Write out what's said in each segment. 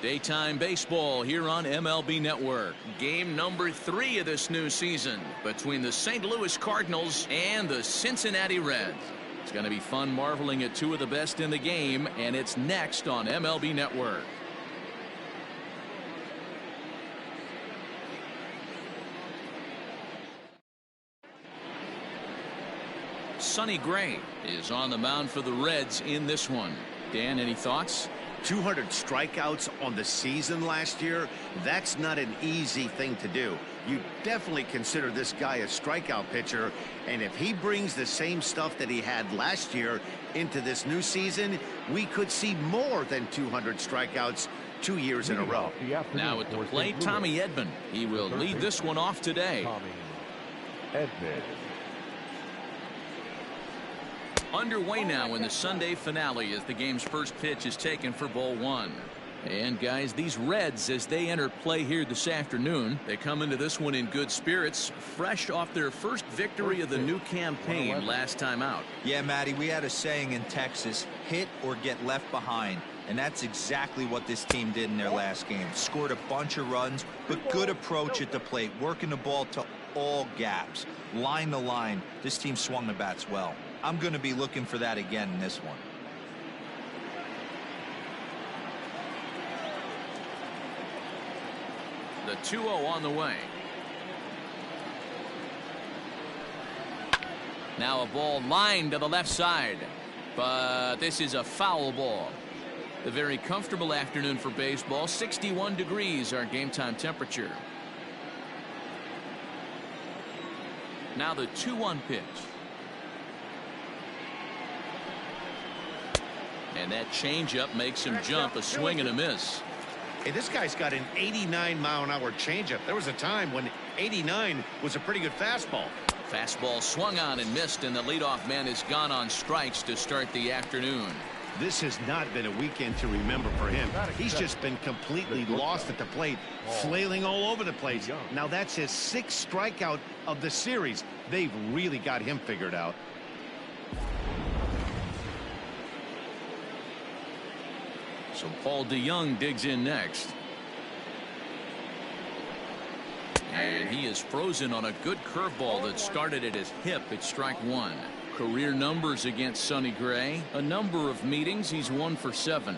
Daytime baseball here on MLB Network. Game number 3 of this new season between the St. Louis Cardinals and the Cincinnati Reds. It's going to be fun marveling at two of the best in the game, and it's next on MLB Network. Sonny Gray is on the mound for the Reds in this one. Dan, any thoughts? 200 strikeouts on the season last year. That's not an easy thing to do. You definitely consider this guy a strikeout pitcher, and if he brings the same stuff that he had last year into this new season, we could see more than 200 strikeouts 2 years in a row. Now at the plate, Tommy Edman. He will lead this one off today. Underway now in the Sunday finale as the game's first pitch is taken for ball 1. And guys, these Reds, as they enter play here this afternoon, they come into this one in good spirits, fresh off their first victory of the new campaign last time out. Yeah, Matty, we had a saying in Texas, hit or get left behind. And that's exactly what this team did in their last game. Scored a bunch of runs, but good approach at the plate, working the ball to all gaps. Line to line, this team swung the bats well. I'm going to be looking for that again in this one. The 2-0 on the way. Now a ball lined to the left side, but this is a foul ball. A very comfortable afternoon for baseball. 61 degrees our game time temperature. Now the 2-1 pitch. And that changeup makes him jump. A swing and a miss. Hey, this guy's got an 89-mile-an-hour changeup. There was a time when 89 was a pretty good fastball. Fastball swung on and missed, and the leadoff man has gone on strikes to start the afternoon. This has not been a weekend to remember for him. He's just been completely lost at the plate, flailing all over the place. Now that's his 6th strikeout of the series. They've really got him figured out. So Paul DeYoung digs in next. And he is frozen on a good curveball that started at his hip at strike 1. Career numbers against Sonny Gray. A number of meetings. He's 1 for 7.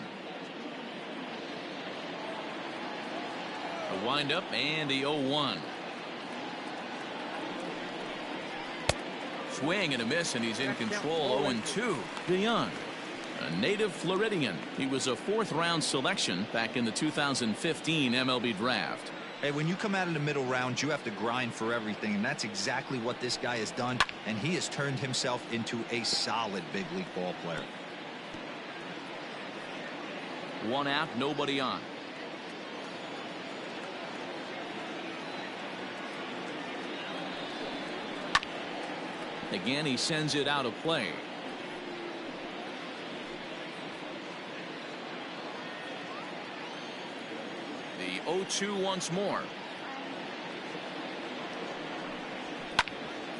A windup and the 0-1. Swing and a miss, and he's in control. 0-2. DeYoung, a native Floridian. He was a 4th-round selection back in the 2015 MLB draft. Hey, when you come out in the middle round, you have to grind for everything, and that's exactly what this guy has done, and he has turned himself into a solid big league ball player. 1 out, nobody on. Again, he sends it out of play. The 0-2 once more.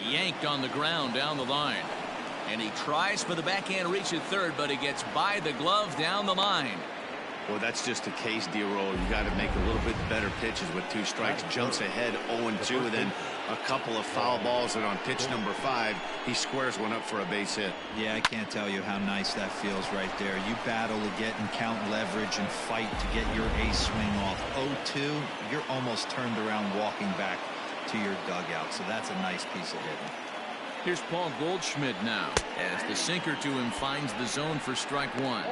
Yanked on the ground down the line. And he tries for the backhand reach at third, but he gets by the glove down the line. Well, that's just a case, D-Roll. You got to make a little bit better pitches with 2 strikes. Jumps ahead 0-2, and then a couple of foul balls, and on pitch number 5, he squares one up for a base hit. Yeah, I can't tell you how nice that feels right there. You battle to get and count leverage and fight to get your ace swing off. 0-2, you're almost turned around walking back to your dugout, so that's a nice piece of hitting. Here's Paul Goldschmidt now, as the sinker to him finds the zone for strike 1.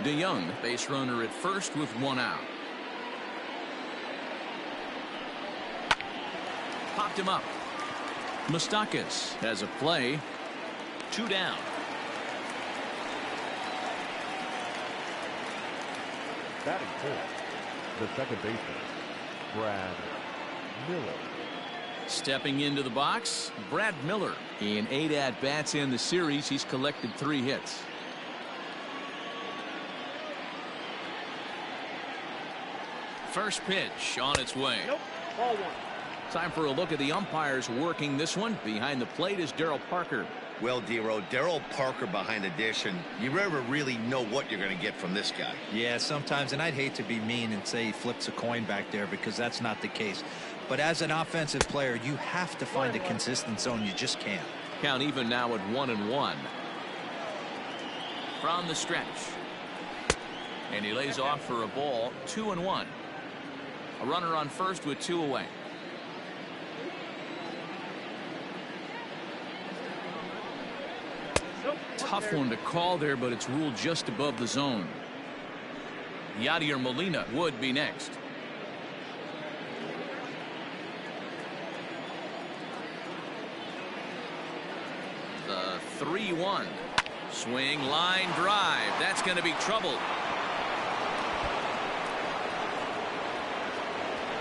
DeYoung, base runner at first with 1 out. Popped him up. Moustakas has a play. 2 down. Batting 4th, the second baseman, Brad Miller. Stepping into the box, Brad Miller. In 8 at-bats in the series, he's collected 3 hits. First pitch on its way. Nope. Ball 1. Time for a look at the umpires working this one. Behind the plate is Darryl Parker. Well, Dero, Darryl Parker behind the dish, and you never really know what you're going to get from this guy. Yeah, sometimes, and I'd hate to be mean and say he flips a coin back there because that's not the case. But as an offensive player, you have to find a consistent zone. You just can't. Count even now at 1-1. From the stretch. And he lays off for a ball, 2-1. A runner on first with 2 away. Tough one to call there, but it's ruled just above the zone. Yadier Molina would be next. The 3-1. Swing, line drive. That's going to be trouble.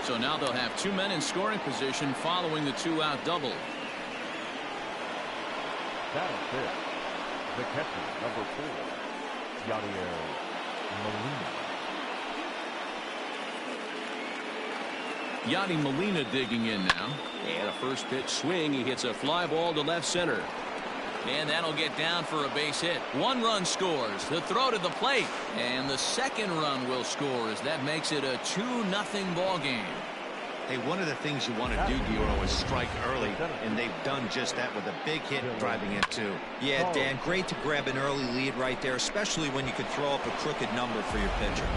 So now they'll have 2 men in scoring position following the 2-out double. Batting fifth, the catcher, number 4, Yadier Molina. Yadi Molina digging in now. And a first pitch swing. He hits a fly ball to left center. And that'll get down for a base hit. 1 run scores. The throw to the plate. And the second run will score as that makes it a 2-0 ball game. Hey, one of the things you want to do, Dero, is strike early, and they've done just that with a big hit driving in 2. Yeah, Dan, great to grab an early lead right there, especially when you could throw up a crooked number for your pitcher.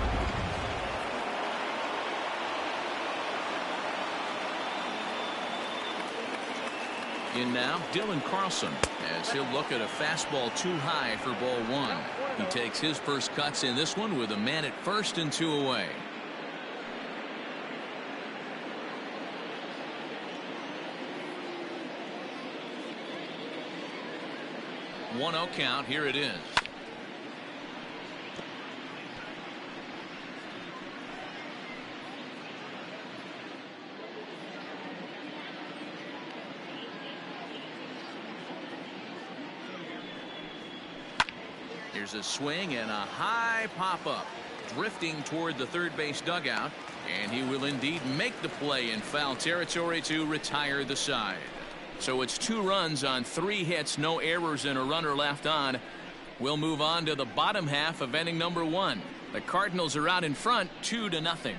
In now, Dylan Carlson, as he'll look at a fastball too high for ball 1. He takes his first cuts in this one with a man at first and 2 away. 1-0 count. Here it is. Here's a swing and a high pop-up. Drifting toward the third base dugout. And he will indeed make the play in foul territory to retire the side. So it's 2 runs on 3 hits, no errors, and a runner left on. We'll move on to the bottom half of inning number 1. The Cardinals are out in front, 2-0.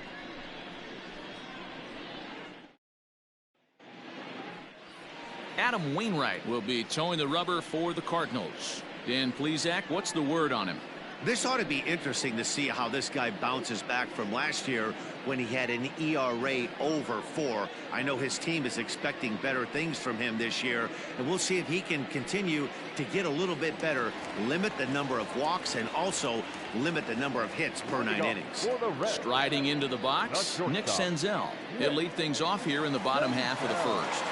Adam Wainwright will be towing the rubber for the Cardinals. Dan Plesac, what's the word on him? This ought to be interesting to see how this guy bounces back from last year when he had an ERA over 4. I know his team is expecting better things from him this year, and we'll see if he can continue to get a little bit better, limit the number of walks, and also limit the number of hits per 9 innings. Striding into the box, Nick Senzel. He'll lead things off here in the bottom half of the first.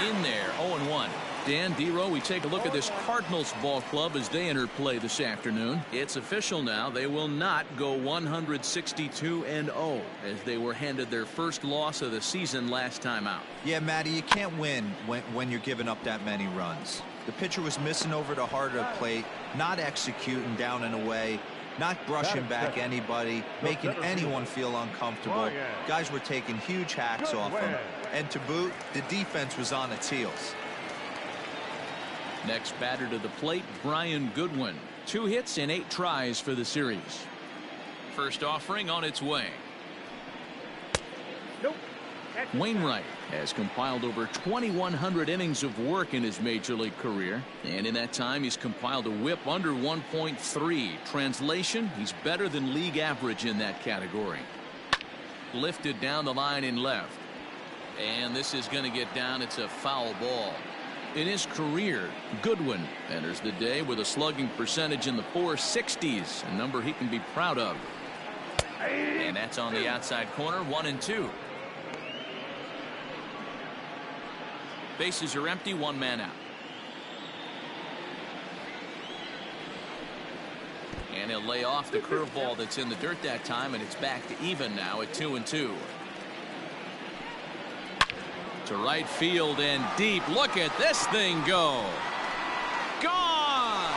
In there, 0-1. Dan, Dero, we take a look at this Cardinals ball club as they enter play this afternoon. It's official now. They will not go 162-0 as they were handed their first loss of the season last time out. Yeah, Matty, you can't win when you're giving up that many runs. The pitcher was missing over the heart of the plate, not executing down and away, not brushing back anybody, making anyone feel uncomfortable. Guys were taking huge hacks off him. And to boot, the defense was on its heels. Next batter to the plate, Brian Goodwin. 2 hits in 8 tries for the series. First offering on its way. Wainwright has compiled over 2,100 innings of work in his major league career. And in that time, he's compiled a whip under 1.3. Translation, he's better than league average in that category. Lifted down the line in left. And this is going to get down. It's a foul ball. In his career, Goodwin enters the day with a slugging percentage in the 460s, a number he can be proud of. And that's on the outside corner, 1-2. Bases are empty, 1 man out. And he'll lay off the curveball that's in the dirt that time, and it's back to even now at 2-2. To right field and deep. Look at this thing go. Gone.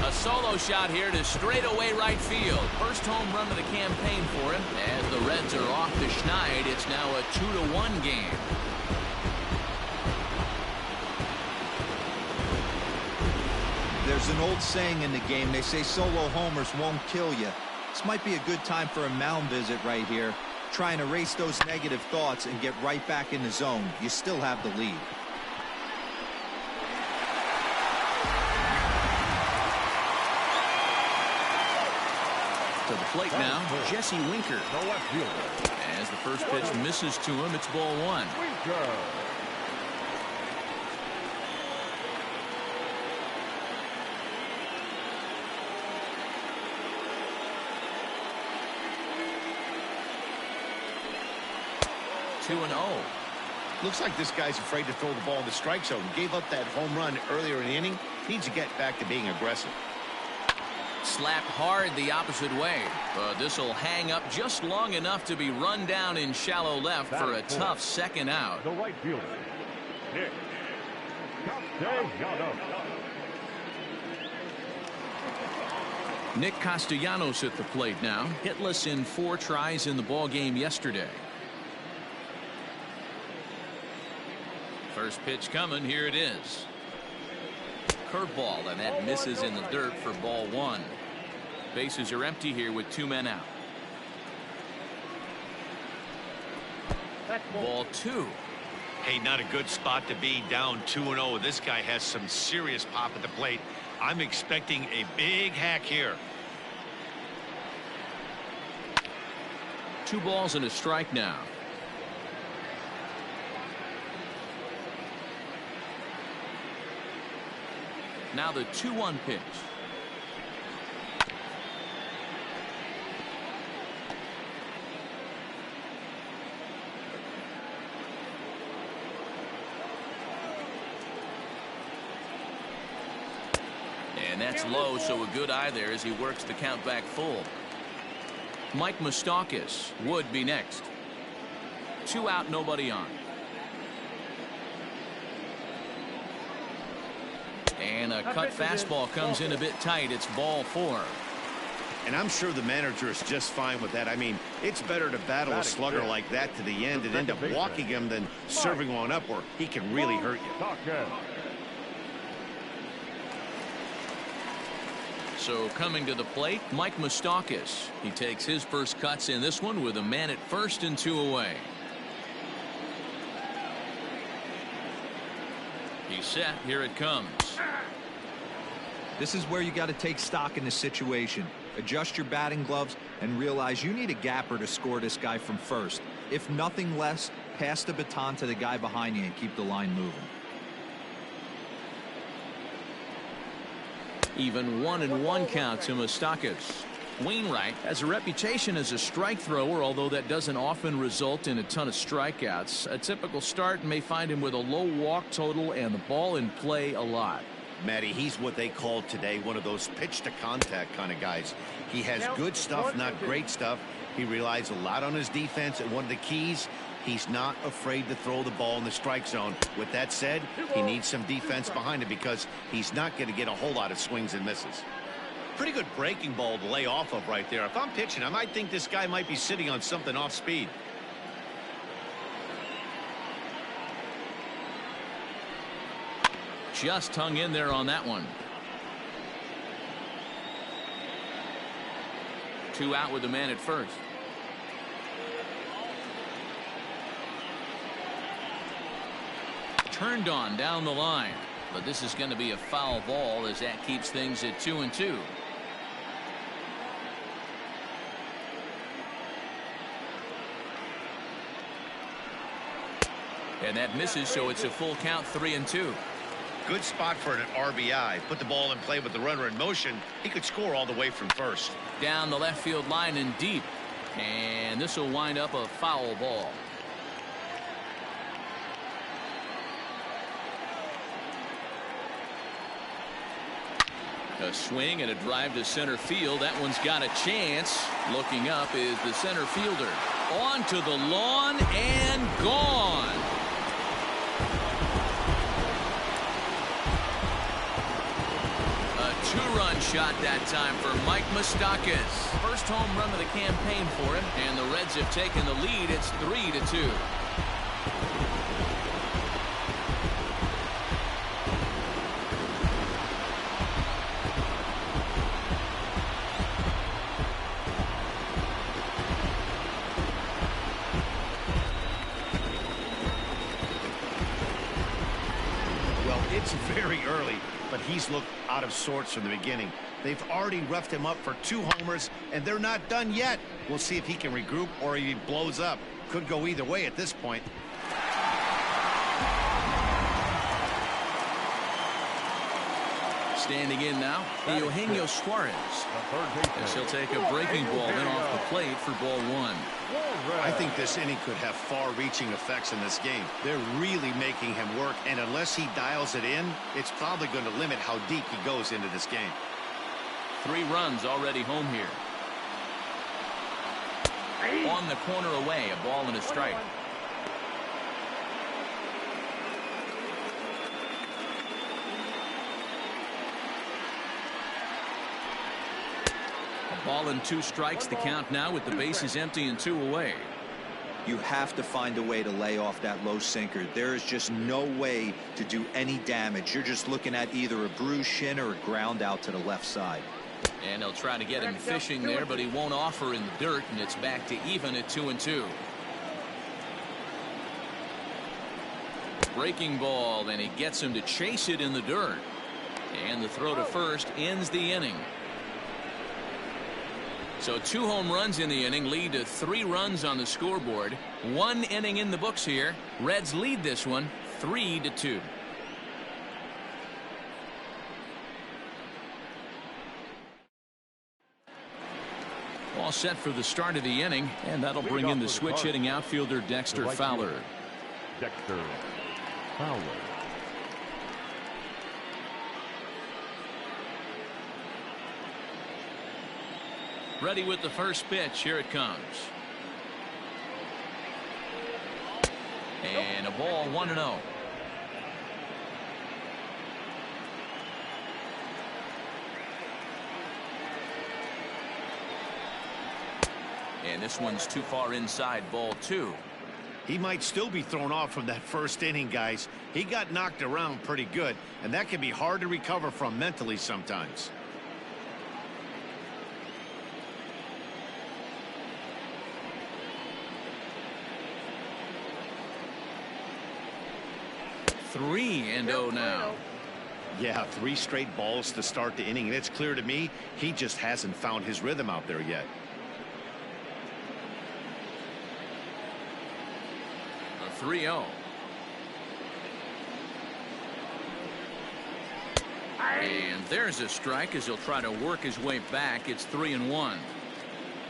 A A solo shot here to straightaway right field. First home run of the campaign for him. As the Reds are off the schneid, it's now a 2-1 game. There's an old saying in the game. They say solo homers won't kill you. This might be a good time for a mound visit right here. Try and erase those negative thoughts and get right back in the zone. You still have the lead. To the plate now, Jesse Winker. The left fielder. As the first pitch misses to him, it's ball one. Winker. Two and 0. Looks like this guy's afraid to throw the ball in the strike zone. Gave up that home run earlier in the inning. Needs to get back to being aggressive. Slapped hard the opposite way. But this will hang up just long enough to be run down in shallow left for a tough second out. The right fielder, Nick Castellanos. Nick Castellanos at the plate now. Hitless in 4 tries in the ball game yesterday. First pitch coming. Here it is. Curveball, and that misses in the dirt for ball one. Bases are empty here with 2 men out. Ball 2. Hey, not a good spot to be, down 2-0. This guy has some serious pop at the plate. I'm expecting a big hack here. 2 balls and a strike now. Now the 2-1 pitch. And that's low, so a good eye there as he works the count back full. Mike Moustakas would be next. 2 out, nobody on. And a cut fastball comes in a bit tight. It's ball 4. And I'm sure the manager is just fine with that. I mean, it's better to battle a slugger like that to the end and end up walking him than serving one up where he can really hurt you. So coming to the plate, Mike Moustakas. He takes his first cuts in this one with a man at first and 2 away. He's set. Here it comes. This is where you got to take stock in the situation. Adjust your batting gloves and realize you need a gapper to score this guy from first. If nothing less, pass the baton to the guy behind you and keep the line moving. Even 1-1 count to Moustakas. Wainwright has a reputation as a strike thrower, although that doesn't often result in a ton of strikeouts. A typical start may find him with a low walk total and the ball in play a lot. Matty, he's what they call today one of those pitch to contact kind of guys. He has good stuff, not great stuff. He relies a lot on his defense, and one of the keys, he's not afraid to throw the ball in the strike zone. With that said, he needs some defense behind him because he's not going to get a whole lot of swings and misses. Pretty good breaking ball to lay off of right there. If I'm pitching, I might think this guy might be sitting on something off speed. Just hung in there on that one. 2 out with the man at first. Turned on down the line, but this is going to be a foul ball as that keeps things at 2-2. And that misses, so it's a full count, 3-2. Good spot for an RBI. Put the ball in play with the runner in motion. He could score all the way from first. Down the left field line and deep. And this will wind up a foul ball. A swing and a drive to center field. That one's got a chance. Looking up is the center fielder. On to the lawn and gone. A two-run shot that time for Mike Moustakas. First home run of the campaign for him, and the Reds have taken the lead. It's 3-2. It's very early, but he's looked out of sorts from the beginning. They've already roughed him up for 2 homers, and they're not done yet. We'll see if he can regroup or he blows up. Could go either way at this point. Standing in now, Eugenio Suarez. As he'll take a breaking ball in off the plate for ball 1. I think this inning could have far-reaching effects in this game. They're really making him work, and unless he dials it in, it's probably going to limit how deep he goes into this game. 3 runs already home here. On the corner away, a ball and a strike. A ball and 2 strikes, the count now with the bases empty and 2 away. You have to find a way to lay off that low sinker. There is just no way to do any damage. You're just looking at either a bruised shin or a ground out to the left side. And they'll try to get him fishing there, but he won't offer in the dirt, and it's back to even at 2-2. Breaking ball, and he gets him to chase it in the dirt. And the throw to first ends the inning. So 2 home runs in the inning lead to 3 runs on the scoreboard. 1 inning in the books here. Reds lead this one 3-2. All set for the start of the inning, and that'll bring in the switch hitting outfielder Dexter Fowler. Dexter Fowler. Ready with the first pitch. Here it comes. And a ball, 1-0. And this one's too far inside, ball 2. He might still be thrown off from that first inning, guys. He got knocked around pretty good, and that can be hard to recover from mentally sometimes. Three and 0 now. Yeah, 3 straight balls to start the inning, and it's clear to me he just hasn't found his rhythm out there yet. A 3-0. And there's a strike as he'll try to work his way back. It's 3-1.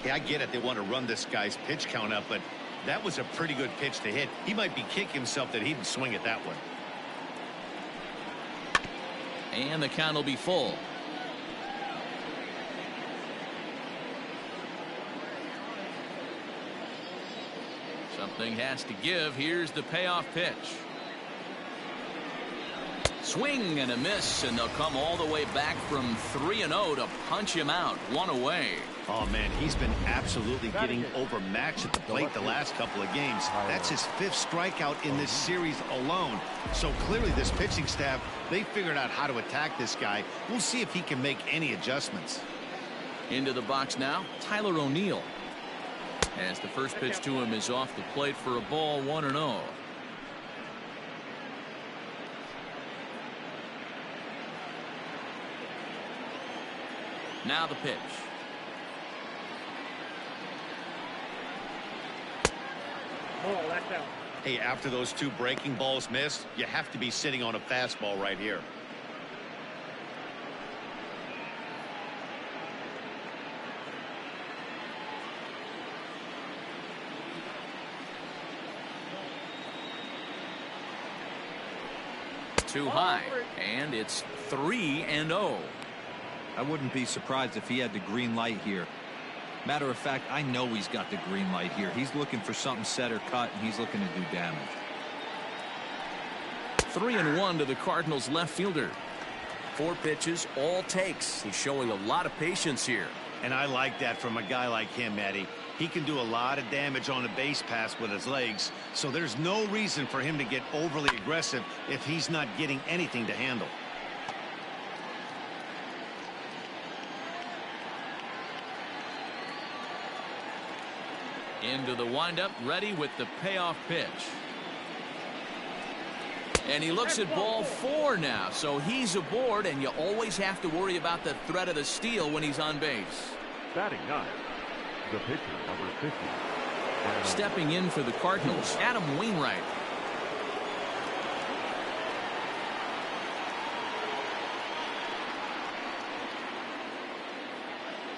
Yeah, I get it. They want to run this guy's pitch count up, but that was a pretty good pitch to hit. He might be kicking himself that he didn't swing at that one. And the count will be full. Something has to give. Here's the payoff pitch. Swing and a miss, and they'll come all the way back from 3-0 to punch him out. 1 away. Oh, man, he's been absolutely getting overmatched at the plate the last couple of games. That's his 5th strikeout in this series alone. So clearly this pitching staff, they figured out how to attack this guy. We'll see if he can make any adjustments. Into the box now, Tyler O'Neill. As the first pitch to him is off the plate for a ball, 1-0. Now the pitch. Hey, after those 2 breaking balls missed, you have to be sitting on a fastball right here. Too high, and it's 3-0. I wouldn't be surprised if he had the green light here. Matter of fact, I know he's got the green light here. He's looking for something set or cut, and he's looking to do damage. 3-1 to the Cardinals left fielder. 4 pitches, all takes. He's showing a lot of patience here. And I like that from a guy like him, Eddie. He can do a lot of damage on a base pass with his legs, so there's no reason for him to get overly aggressive if he's not getting anything to handle. Into the windup, ready with the payoff pitch. And he looks at ball 4 now, so he's aboard, and you always have to worry about the threat of the steal when he's on base. Batting 9, the pitcher, number 50. Stepping in for the Cardinals, Adam Wainwright.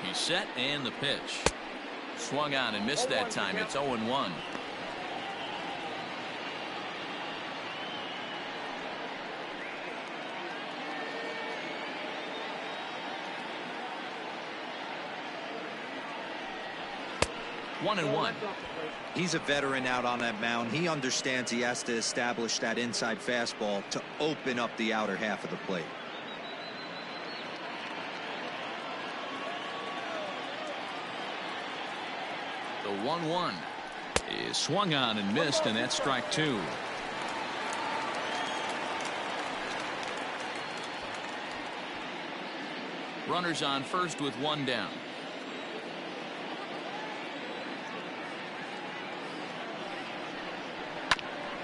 He's set, and the pitch. Swung on and missed that time. It's 0-1. One and one. He's a veteran out on that mound. He understands he has to establish that inside fastball to open up the outer half of the plate. The 1-1 is swung on and missed, and that's strike 2. Runners on first with 1 down.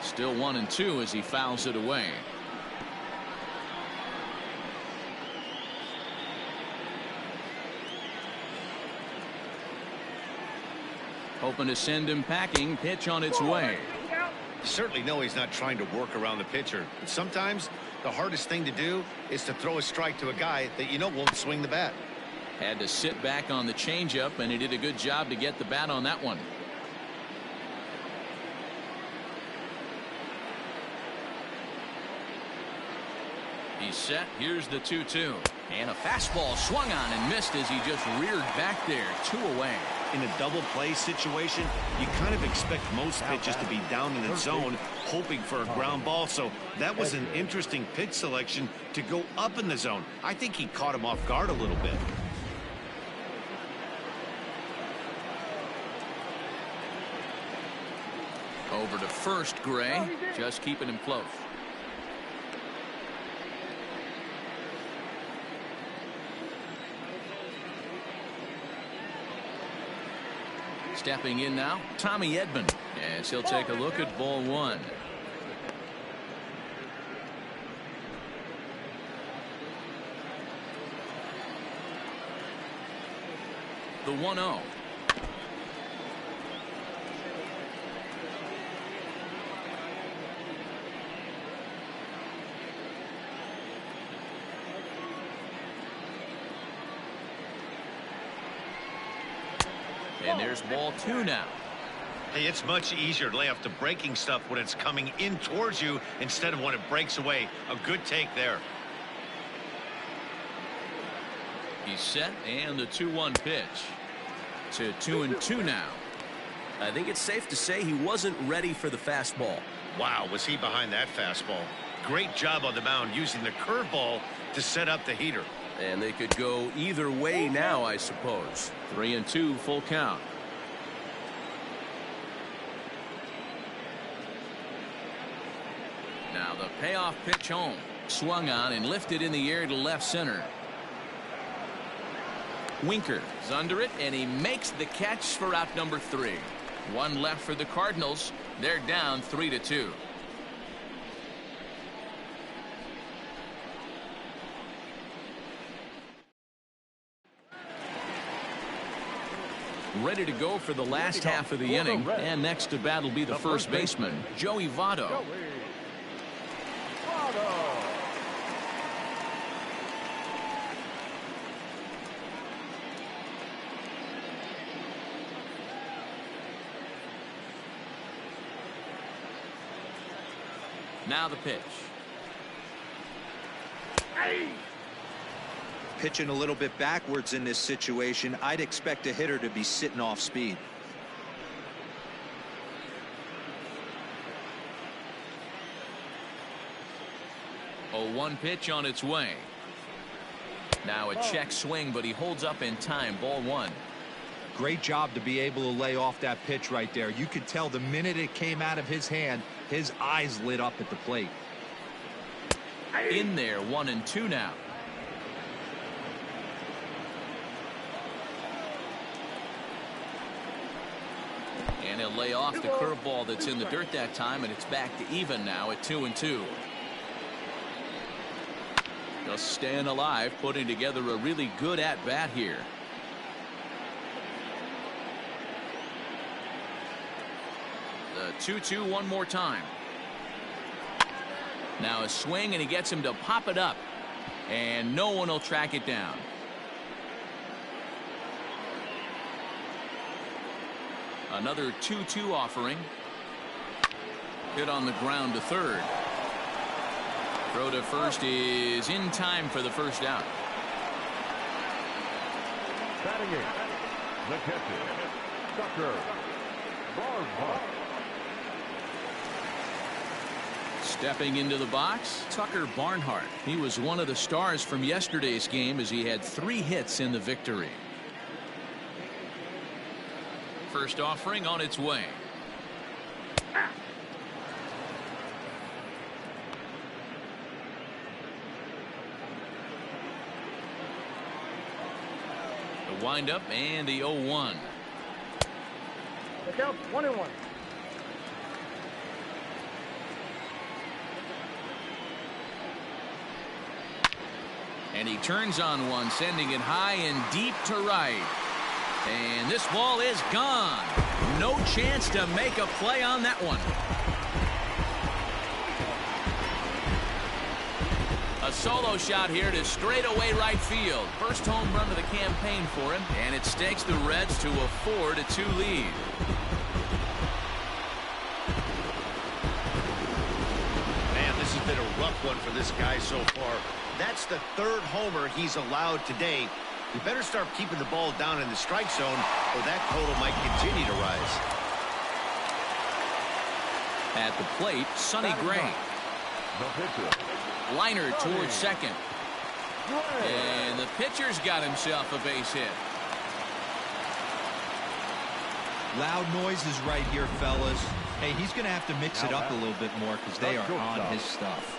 Still 1-2 as he fouls it away. Hoping to send him packing. Pitch on its way. You certainly know he's not trying to work around the pitcher. But sometimes the hardest thing to do is to throw a strike to a guy that you know won't swing the bat. Had to sit back on the changeup, and he did a good job to get the bat on that one. He's set. Here's the 2-2. And a fastball swung on and missed as he just reared back there. 2 away. In a double play situation, you kind of expect most pitches to be down in the zone, hoping for a ground ball. So that was an interesting pitch selection to go up in the zone. I think he caught him off guard a little bit. Over to first, Gray. Just keeping him close. Stepping in now, Tommy Edman, as he'll take a look at ball 1. The 1-0. And there's ball 2 now. Hey, it's much easier to lay off the breaking stuff when it's coming in towards you instead of when it breaks away. A good take there. He's set, and the 2-1 pitch. To 2-2 now. I think it's safe to say he wasn't ready for the fastball. Wow, was he behind that fastball. Great job on the mound using the curveball to set up the heater. And they could go either way now, I suppose. 3-2, full count. Now the payoff pitch home. Swung on and lifted in the air to left center. Winker is under it, and he makes the catch for out number 3. 1 left for the Cardinals. They're down 3-2. Ready to go for the last half of the inning, and next to bat will be the first baseman, Joey Votto. Now the pitch. Pitching a little bit backwards in this situation. I'd expect a hitter to be sitting off speed. A 1 pitch on its way. Now a check swing, but he holds up in time. Ball one. Great job to be able to lay off that pitch right there. You could tell the minute it came out of his hand, his eyes lit up at the plate. In there, 1-2 now. And he'll lay off the curveball that's in the dirt that time, and it's back to even now at 2-2. Just staying alive, putting together a really good at-bat here. The 2-2 one more time. Now a swing, and he gets him to pop it up, and no one will track it down. Another 2-2 offering. Hit on the ground to third. Throw to first is in time for the first out. Batting in, the catcher, Slovverr. Stepping into the box, Tucker Barnhart. He was one of the stars from yesterday's game as he had 3 hits in the victory. First offering on its way. The windup and the 0-1. The count 1-1. And he turns on one, sending it high and deep to right. And this ball is gone. No chance to make a play on that one. A solo shot here to straightaway right field. First home run of the campaign for him, and it stakes the Reds to a 4-2 lead. Man, this has been a rough one for this guy so far. That's the 3rd homer he's allowed today. You better start keeping the ball down in the strike zone, or that total might continue to rise. At the plate, Sonny Gray. Liner towards second. And the pitcher's got himself a base hit. Loud noises right here, fellas. Hey, he's going to have to mix it up a little bit more because they are on his stuff.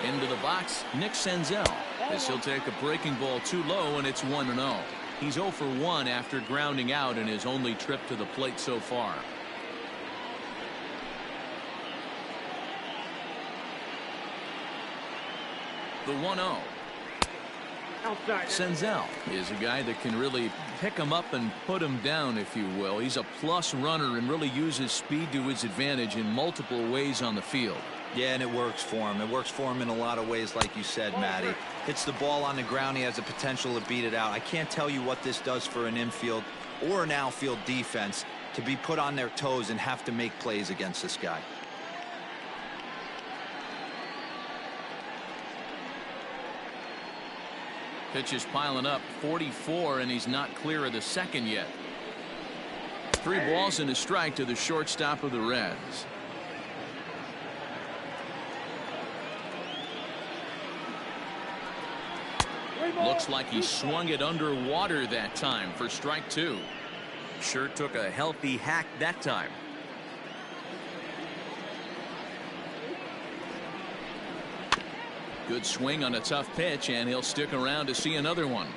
Into the box, Nick Senzel, as he'll take a breaking ball too low, and it's 1-0. He's 0 for 1 after grounding out in his only trip to the plate so far. The 1-0. Senzel is a guy that can really pick him up and put him down, if you will. He's a plus runner and really uses speed to his advantage in multiple ways on the field. Yeah, and it works for him. It works for him in a lot of ways, like you said, Matty. Hits the ball on the ground. He has the potential to beat it out. I can't tell you what this does for an infield or an outfield defense to be put on their toes and have to make plays against this guy. Pitch is piling up, 44, and he's not clear of the second yet. 3 balls and a strike to the shortstop of the Reds. Looks like he swung it underwater that time for strike 2. Sure took a healthy hack that time. Good swing on a tough pitch, and he'll stick around to see another one.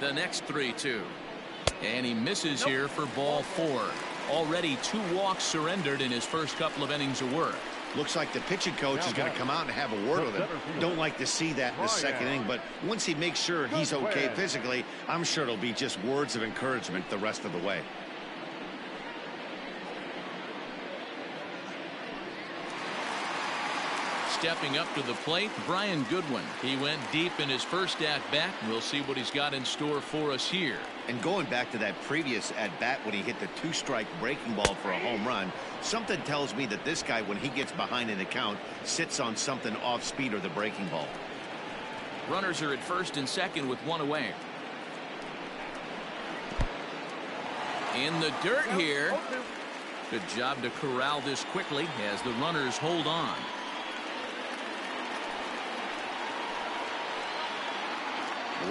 The next 3-2. And he misses here for ball 4. Already 2 walks surrendered in his first couple of innings of work. Looks like the pitching coach is going to come out and have a word with him. Don't like to see that in the second inning, but once he makes sure he's okay physically, I'm sure it'll be just words of encouragement the rest of the way. Stepping up to the plate, Brian Goodwin. He went deep in his first at-bat. We'll see what he's got in store for us here. And going back to that previous at-bat when he hit the 2-strike breaking ball for a home run, something tells me that this guy, when he gets behind in the count, sits on something off speed or the breaking ball. Runners are at first and second with one away. In the dirt here. Good job to corral this quickly as the runners hold on.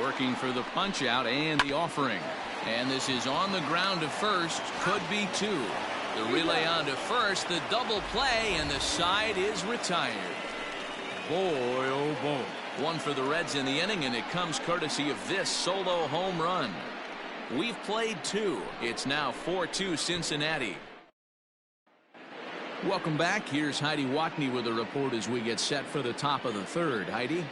Working for the punch out and the offering. And this is on the ground to first. Could be two. The relay on to first. The double play, and the side is retired. Boy, oh boy. One for the Reds in the inning, and it comes courtesy of this solo home run. We've played two. It's now 4-2 Cincinnati. Welcome back. Here's Heidi Watney with a report as we get set for the top of the third. Heidi?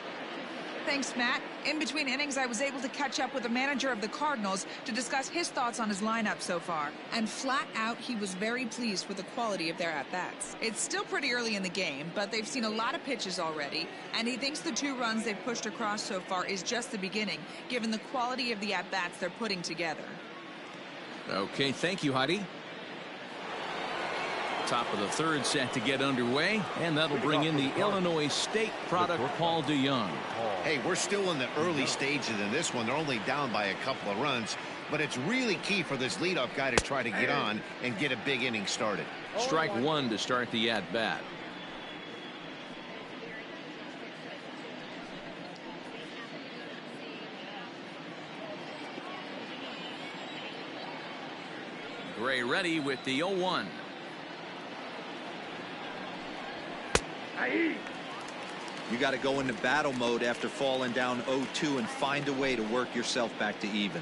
Thanks, Matt. In between innings, I was able to catch up with the manager of the Cardinals to discuss his thoughts on his lineup so far. And flat out, he was very pleased with the quality of their at-bats. It's still pretty early in the game, but they've seen a lot of pitches already, and he thinks the 2 runs they've pushed across so far is just the beginning, given the quality of the at-bats they're putting together. Okay, thank you, Heidi. Top of the third set to get underway, and that'll bring in the Illinois State product, Paul DeYoung. Hey, we're still in the early stages in this one. They're only down by a couple of runs, but it's really key for this leadoff guy to try to get on and get a big inning started. Strike one to start the at-bat. Gray ready with the 0-1. You got to go into battle mode after falling down 0-2 and find a way to work yourself back to even.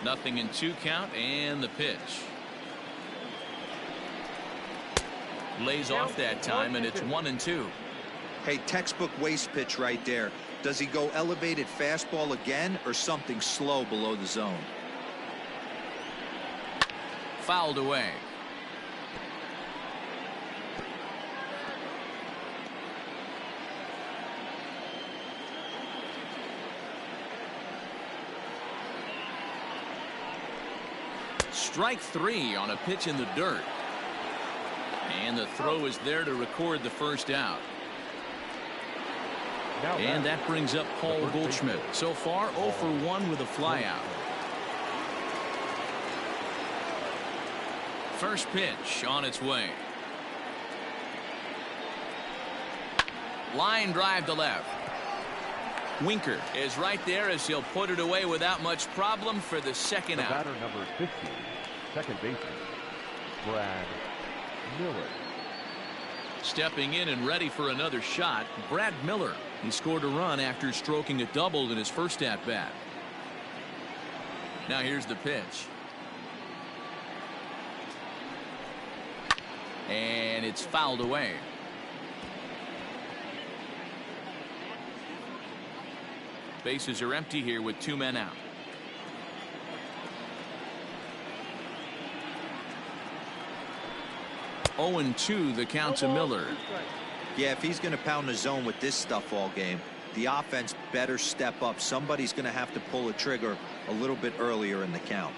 Nothing in 2 count, and the pitch. Lays off that time, and it's 1-2. Hey, textbook waste pitch right there. Does he go elevated fastball again or something slow below the zone? Fouled away. Strike 3 on a pitch in the dirt. And the throw is there to record the first out. And that brings up Paul Goldschmidt. So far 0 for 1 with a flyout. First pitch on its way. Line drive to left. Winker is right there as he'll put it away without much problem for the second out. Batter number 15, second baseman, Brad Miller. Stepping in and ready for another shot, Brad Miller. He scored a run after stroking a double in his first at-bat. Now here's the pitch. And it's fouled away. Bases are empty here with 2 men out. Oh, 0-2 the count to Miller. Yeah, if he's going to pound the zone with this stuff all game, the offense better step up. Somebody's going to have to pull a trigger a little bit earlier in the count.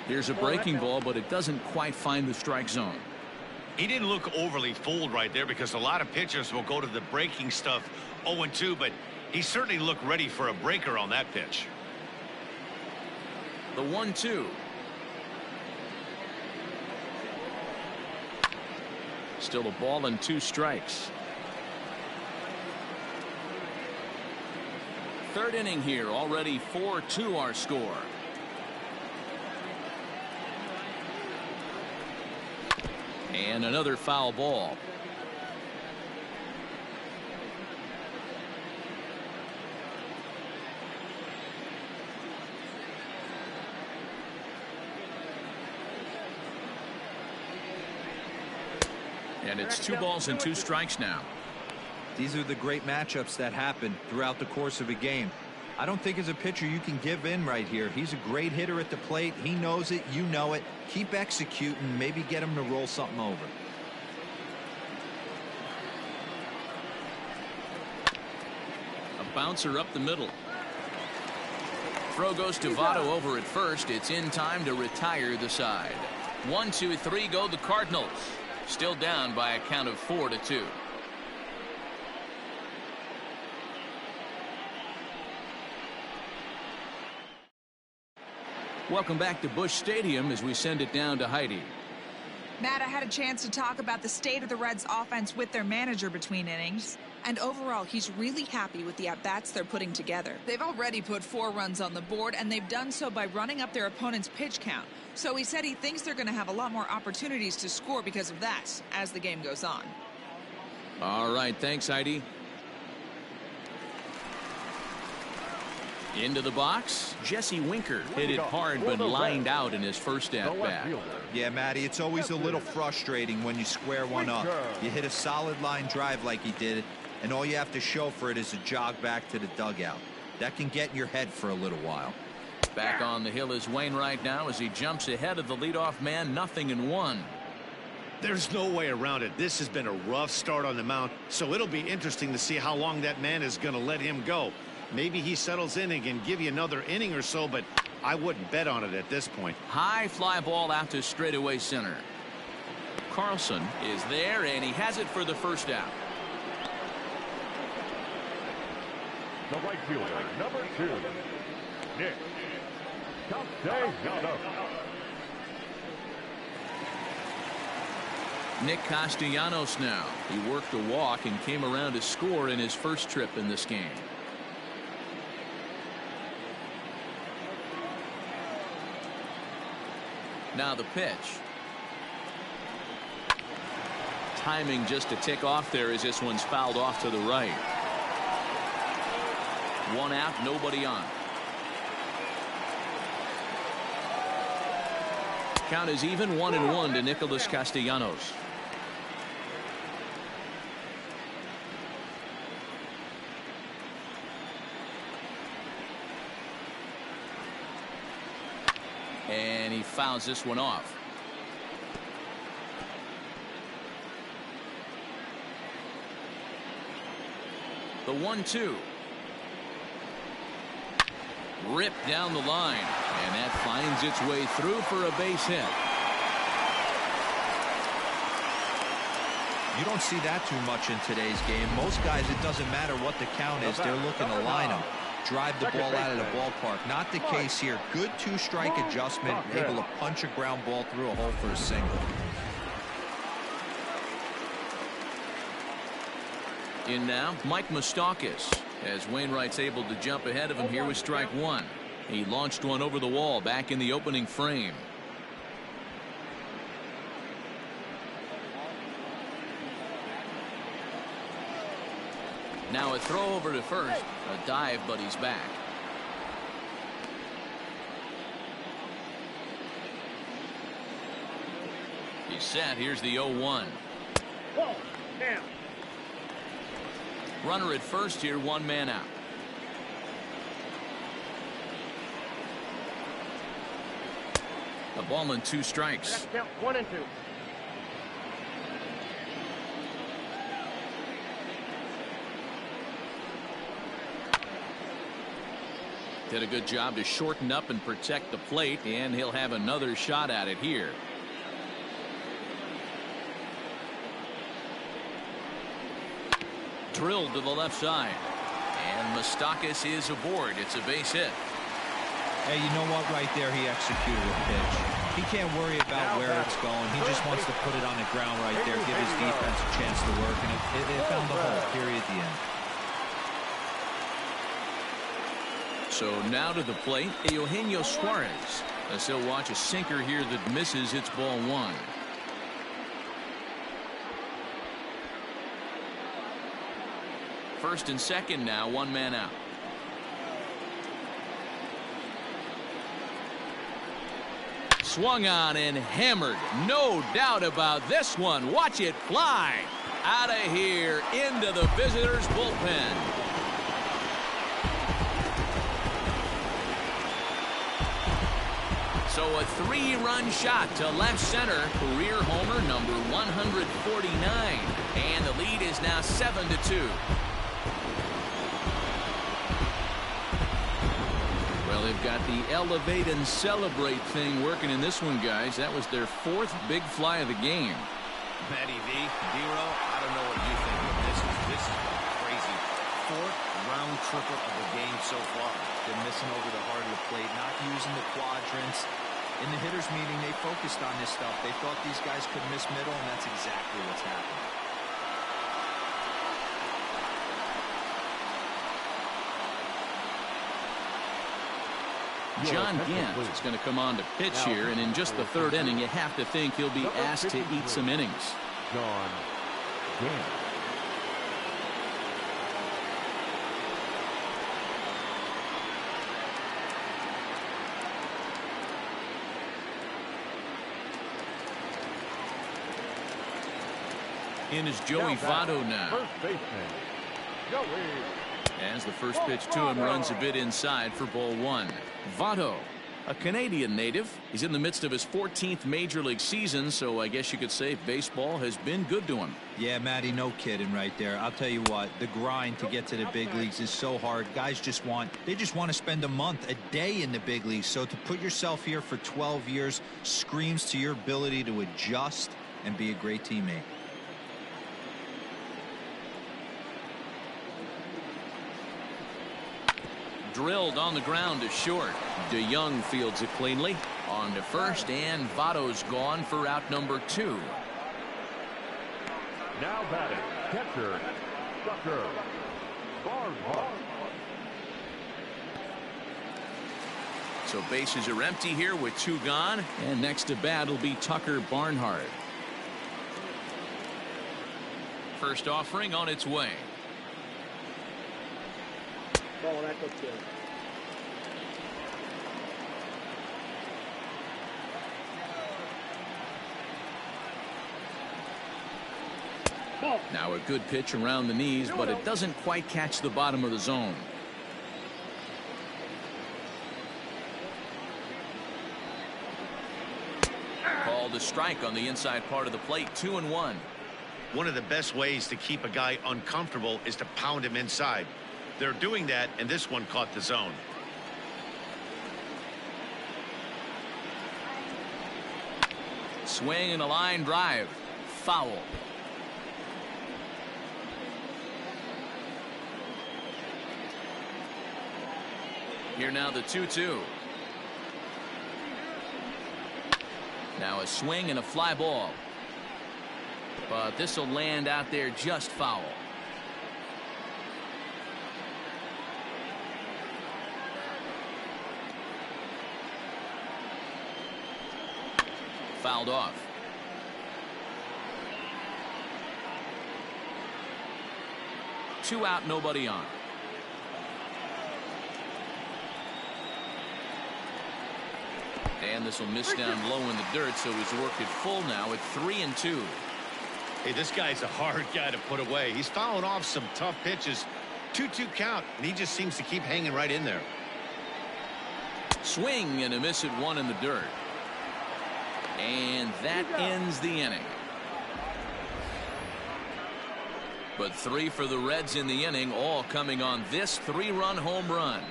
Here's a breaking ball, but it doesn't quite find the strike zone. He didn't look overly fooled right there because a lot of pitchers will go to the breaking stuff 0-2, but he certainly looked ready for a breaker on that pitch. The 1-2. Still a ball and 2 strikes. Third inning here, already 4-2 our score. And another foul ball. And it's 2 balls and 2 strikes now. These are the great matchups that happen throughout the course of a game. I don't think as a pitcher you can give in right here. He's a great hitter at the plate. He knows it. You know it. Keep executing. Maybe get him to roll something over. A bouncer up the middle. Throw goes to Votto over at first. It's in time to retire the side. 1, 2, 3 go the Cardinals. Still down by a count of 4-2. Welcome back to Busch Stadium as we send it down to Heidi. Matt, I had a chance to talk about the state of the Reds offense with their manager between innings. And overall, he's really happy with the at-bats they're putting together. They've already put 4 runs on the board, and they've done so by running up their opponent's pitch count. So he said he thinks they're going to have a lot more opportunities to score because of that as the game goes on. All right, thanks, Heidi. Into the box, Jesse Winker hit it hard but lined out in his first at-bat. Yeah, Matty, it's always a little frustrating when you square one up. You hit a solid line drive like he did, and all you have to show for it is a jog back to the dugout. That can get in your head for a little while. Back on the hill is Wainwright now as he jumps ahead of the leadoff man, 0-1. There's no way around it. This has been a rough start on the mound, so it'll be interesting to see how long that man is going to let him go. Maybe he settles in and can give you another inning or so, but I wouldn't bet on it at this point. High fly ball out to straightaway center. Carlson is there, and he has it for the first out. The right fielder, number 2, Nick Castellanos. Nick Castellanos now. He worked a walk and came around to score in his first trip in this game. Now the pitch. Timing just a tick off there as this one's fouled off to the right. 1 out, nobody on. Count is even, 1-1 to Nicholas Castellanos. And he fouls this one off. The 1-2. Ripped down the line, and that finds its way through for a base hit. You don't see that too much in today's game. Most guys, it doesn't matter what the count is, they're looking to line them, drive the ball out of the ballpark. Not the case here. Good 2-strike adjustment, able to punch a ground ball through a hole for a single. In now, Mike Moustakas, as Wainwright's able to jump ahead of him here with strike 1. He launched one over the wall back in the opening frame. Now a throw over to first. A dive, but he's back. He's set. Here's the 0-1. Runner at first here, 1 man out. A ball and 2 strikes. 1-2. Did a good job to shorten up and protect the plate, and he'll have another shot at it here. Drilled to the left side, and Moustakas is aboard. It's a base hit. Hey, you know what? Right there, he executed a pitch. He can't worry about where it's going. He just wants to put it on the ground right there, give his defense a chance to work, and it found the hole. Period. The end. So now to the plate, Eugenio Suarez, as he'll watch a sinker here that misses. It's ball 1. First and second now, 1 man out. Swung on and hammered. No doubt about this one. Watch it fly out of here into the visitors' bullpen. So a 3-run shot to left center. Career homer number 149. And the lead is now 7-2. Well, they've got the elevate and celebrate thing working in this one, guys. That was their 4th big fly of the game. Matty V, D-Row, I don't know what you think, but this is crazy. 4th round slipper of the game so far. They're missing over the heart of the plate, not using the quadrants. In the hitters meeting, they focused on this stuff. They thought these guys could miss middle, and that's exactly what's happening. John Gant is going to come on to pitch here, and in just the third inning, you have to think he'll be asked to eat some innings. John Gant. In is Joey Votto now. First baseman, Joey. As the first pitch to him runs a bit inside for ball one. Votto, a Canadian native. He's in the midst of his 14th major league season, so I guess you could say baseball has been good to him. Yeah, Matty, no kidding right there. I'll tell you what, the grind to get to the big leagues is so hard. Guys just want to spend a month, a day in the big leagues. So to put yourself here for 12 years screams to your ability to adjust and be a great teammate. Drilled on the ground to short. DeYoung fields it cleanly. On to first, and Votto's gone for out number 2. Now batting, catcher, Tucker Barnhart. So bases are empty here with 2 gone, and next to bat will be Tucker Barnhart. First offering on its way. Oh, that looks good. Now a good pitch around the knees, but it doesn't quite catch the bottom of the zone. Called a strike on the inside part of the plate. 2-1. One of the best ways to keep a guy uncomfortable is to pound him inside. They're doing that, and this one caught the zone. Swing and a line drive. Foul. Here now the 2-2. Now a swing and a fly ball. But this will land out there just foul. Fouled off. Two out, nobody on. And this will miss down low in the dirt, so he's worked it full now at 3-2. Hey, this guy's a hard guy to put away. He's fouling off some tough pitches. 2-2 count, and he just seems to keep hanging right in there. Swing and a miss at 1 in the dirt. And that ends the inning. But 3 for the Reds in the inning, all coming on this 3-run home run.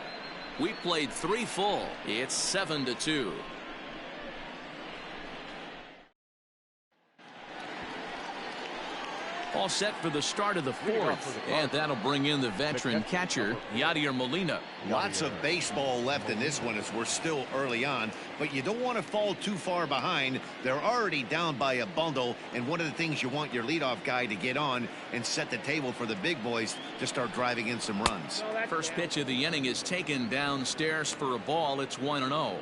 We played 3 full. It's 7-2. All set for the start of the 4th, and that'll bring in the veteran catcher, Yadier Molina. Lots of baseball left in this one as we're still early on, but you don't want to fall too far behind. They're already down by a bundle, and one of the things you want your leadoff guy to get on and set the table for the big boys to start driving in some runs. First pitch of the inning is taken downstairs for a ball. It's 1-0.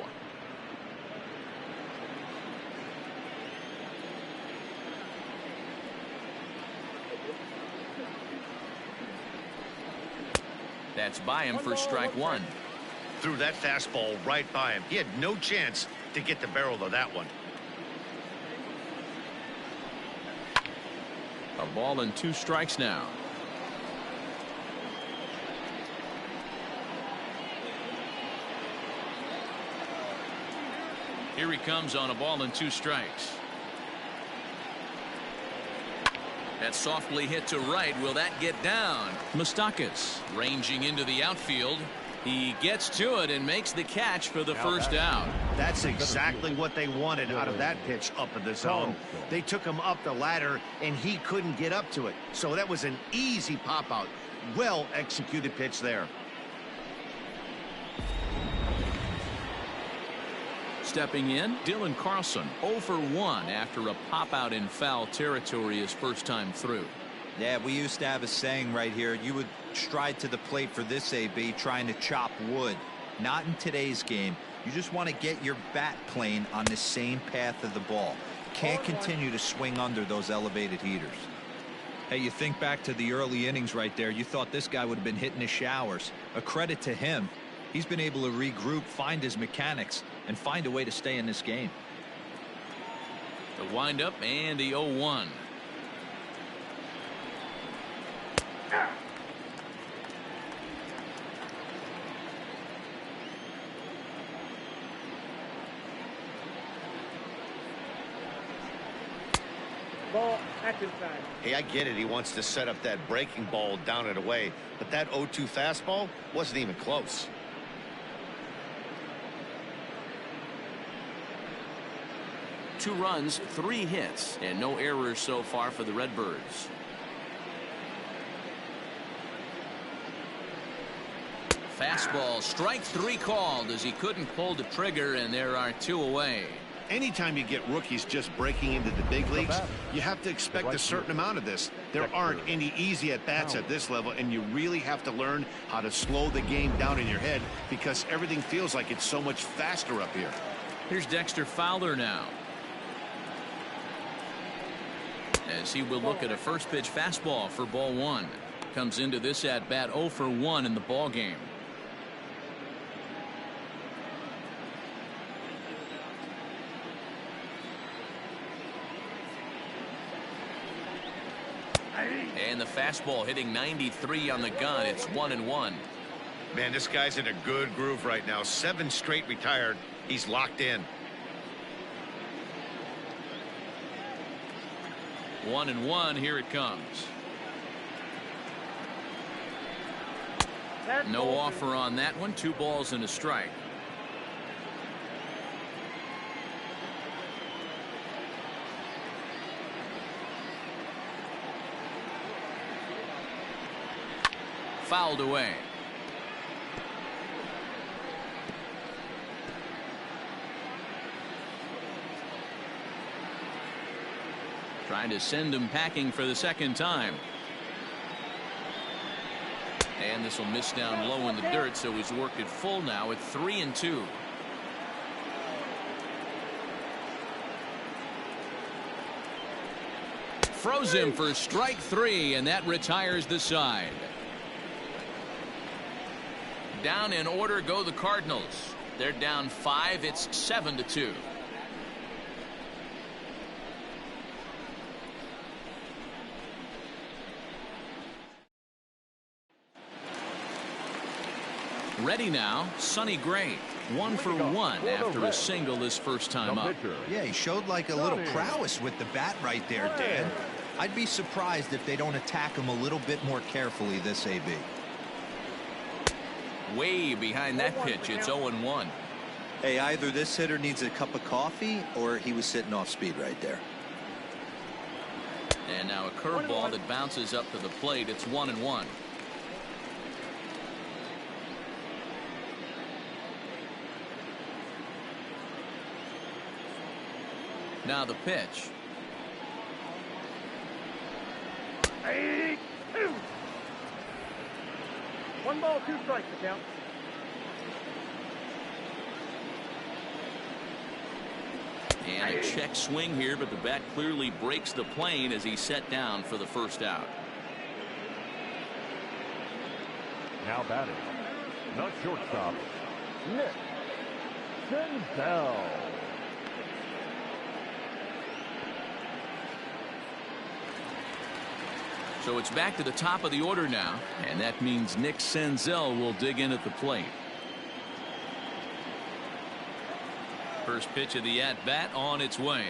That's by him for strike 1. Threw that fastball right by him. He had no chance to get the barrel of that one. A ball and 2 strikes now. Here he comes on a ball and 2 strikes. That's softly hit to right. Will that get down? Moustakas ranging into the outfield. He gets to it and makes the catch for the first out. That's exactly what they wanted out of that pitch up in the zone. They took him up the ladder, and he couldn't get up to it. So that was an easy pop out. Well executed pitch there. Stepping in, Dylan Carlson 0 for 1 after a pop out in foul territory his first time through. Yeah, we used to have a saying right here. You would stride to the plate for this AB trying to chop wood. Not in today's game. You just want to get your bat plane on the same path of the ball. Can't continue to swing under those elevated heaters. Hey, you think back to the early innings right there. You thought this guy would have been hitting the showers. A credit to him. He's been able to regroup, find his mechanics, and find a way to stay in this game. The windup and the 0-1. Ball, that's inside. Hey, I get it. He wants to set up that breaking ball down and away, but that 0-2 fastball wasn't even close. Two runs, 3 hits, and no errors so far for the Redbirds. Fastball, strike 3 called as he couldn't pull the trigger, and there are 2 away. Anytime you get rookies just breaking into the big leagues, you have to expect a certain amount of this. There aren't any easy at-bats at this level, and you really have to learn how to slow the game down in your head because everything feels like it's so much faster up here. Here's Dexter Fowler now, as he will look at a first pitch fastball for ball 1. Comes into this at bat 0 for 1 in the ball game. And the fastball hitting 93 on the gun. It's 1-1. Man, this guy's in a good groove right now. 7 straight retired. He's locked in. 1-1. Here it comes. No offer on that one. 2 balls and a strike. Fouled away. Trying to send him packing for the second time. And this will miss down low in the dirt, so he's worked it full now at 3-2. Froze him for strike 3, and that retires the side. Down in order go the Cardinals. They're down 5. It's 7-2. Ready now, Sonny Gray. 1 for 1 after a single his first time up. Yeah, he showed like a little prowess with the bat right there, Dan. I'd be surprised if they don't attack him a little bit more carefully this AB. Way behind that pitch. It's 0-1. Hey, either this hitter needs a cup of coffee or he was sitting off speed right there. And now a curveball that bounces up to the plate. It's 1-1. Now the pitch. 1 ball, 2 strikes to count. And a check swing here, but the bat clearly breaks the plane as he's set down for the first out. Now batting, the shortstop, Nick Senzel. So it's back to the top of the order now, and that means Nick Senzel will dig in at the plate. First pitch of the at-bat on its way.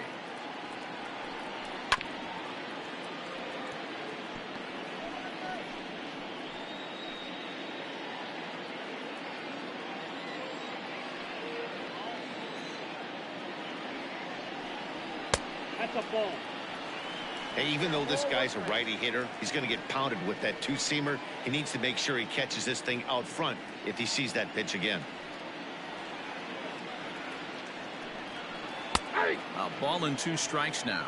That's a ball. Hey, even though this guy's a righty hitter, he's going to get pounded with that 2-seamer. He needs to make sure he catches this thing out front if he sees that pitch again. A ball and 2 strikes now.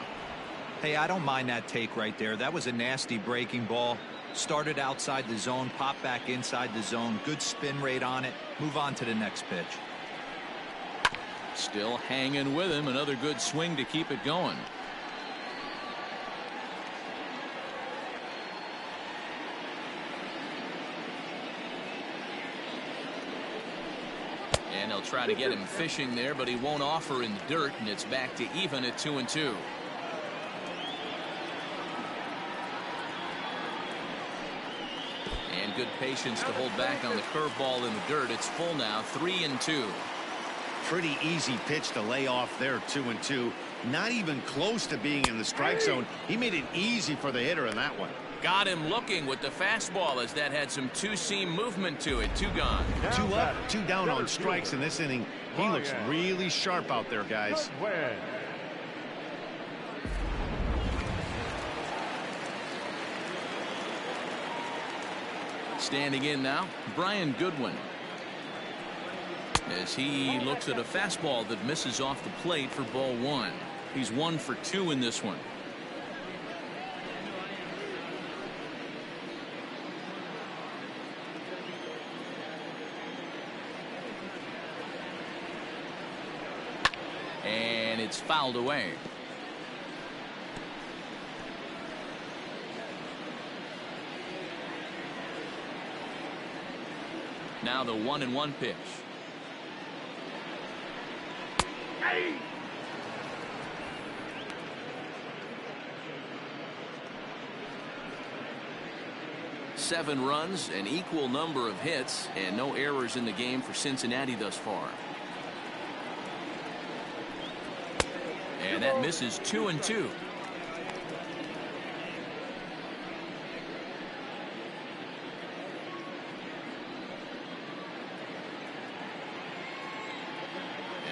Hey, I don't mind that take right there. That was a nasty breaking ball. Started outside the zone, popped back inside the zone. Good spin rate on it. Move on to the next pitch. Still hanging with him. Another good swing to keep it going. And they'll try to get him fishing there, but he won't offer in the dirt, and it's back to even at 2-2. And good patience to hold back on the curveball in the dirt. It's full now, 3-2. Pretty easy pitch to lay off there, 2-2. Not even close to being in the strike zone. He made it easy for the hitter in that one. Got him looking with the fastball as that had some two-seam movement to it. 2 gone. 2 up, 2 down on strikes in this inning. He looks really sharp out there, guys. Standing in now, Brian Goodwin. As he looks at a fastball that misses off the plate for ball 1. He's 1 for 2 in this one. And it's fouled away. Now the 1-1 pitch. Hey. 7 runs, an equal number of hits, and no errors in the game for Cincinnati thus far. And that misses 2-2.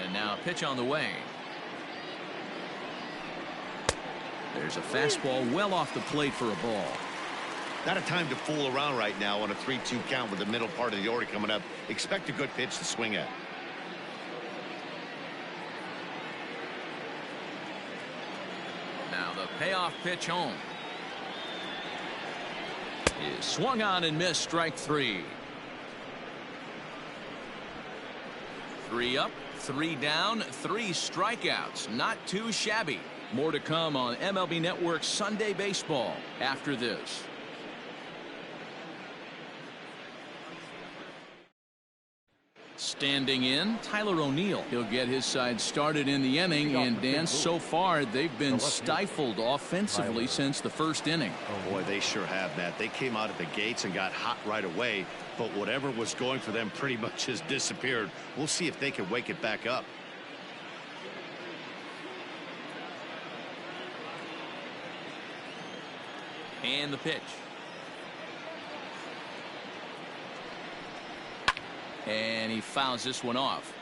And now a pitch on the way. There's a fastball well off the plate for a ball. Not a time to fool around right now on a 3-2 count with the middle part of the order coming up. Expect a good pitch to swing at. Now the payoff pitch home. Is swung on and missed, strike 3. 3 up, 3 down, 3 strikeouts. Not too shabby. More to come on MLB Network's Sunday Baseball after this. Standing in, Tyler O'Neill. He'll get his side started in the inning, and Dan, so far they've been stifled offensively since the first inning. Oh boy, they sure have, Matt. They came out of the gates and got hot right away, but whatever was going for them pretty much has disappeared. We'll see if they can wake it back up. And the pitch. And he fouls this one off.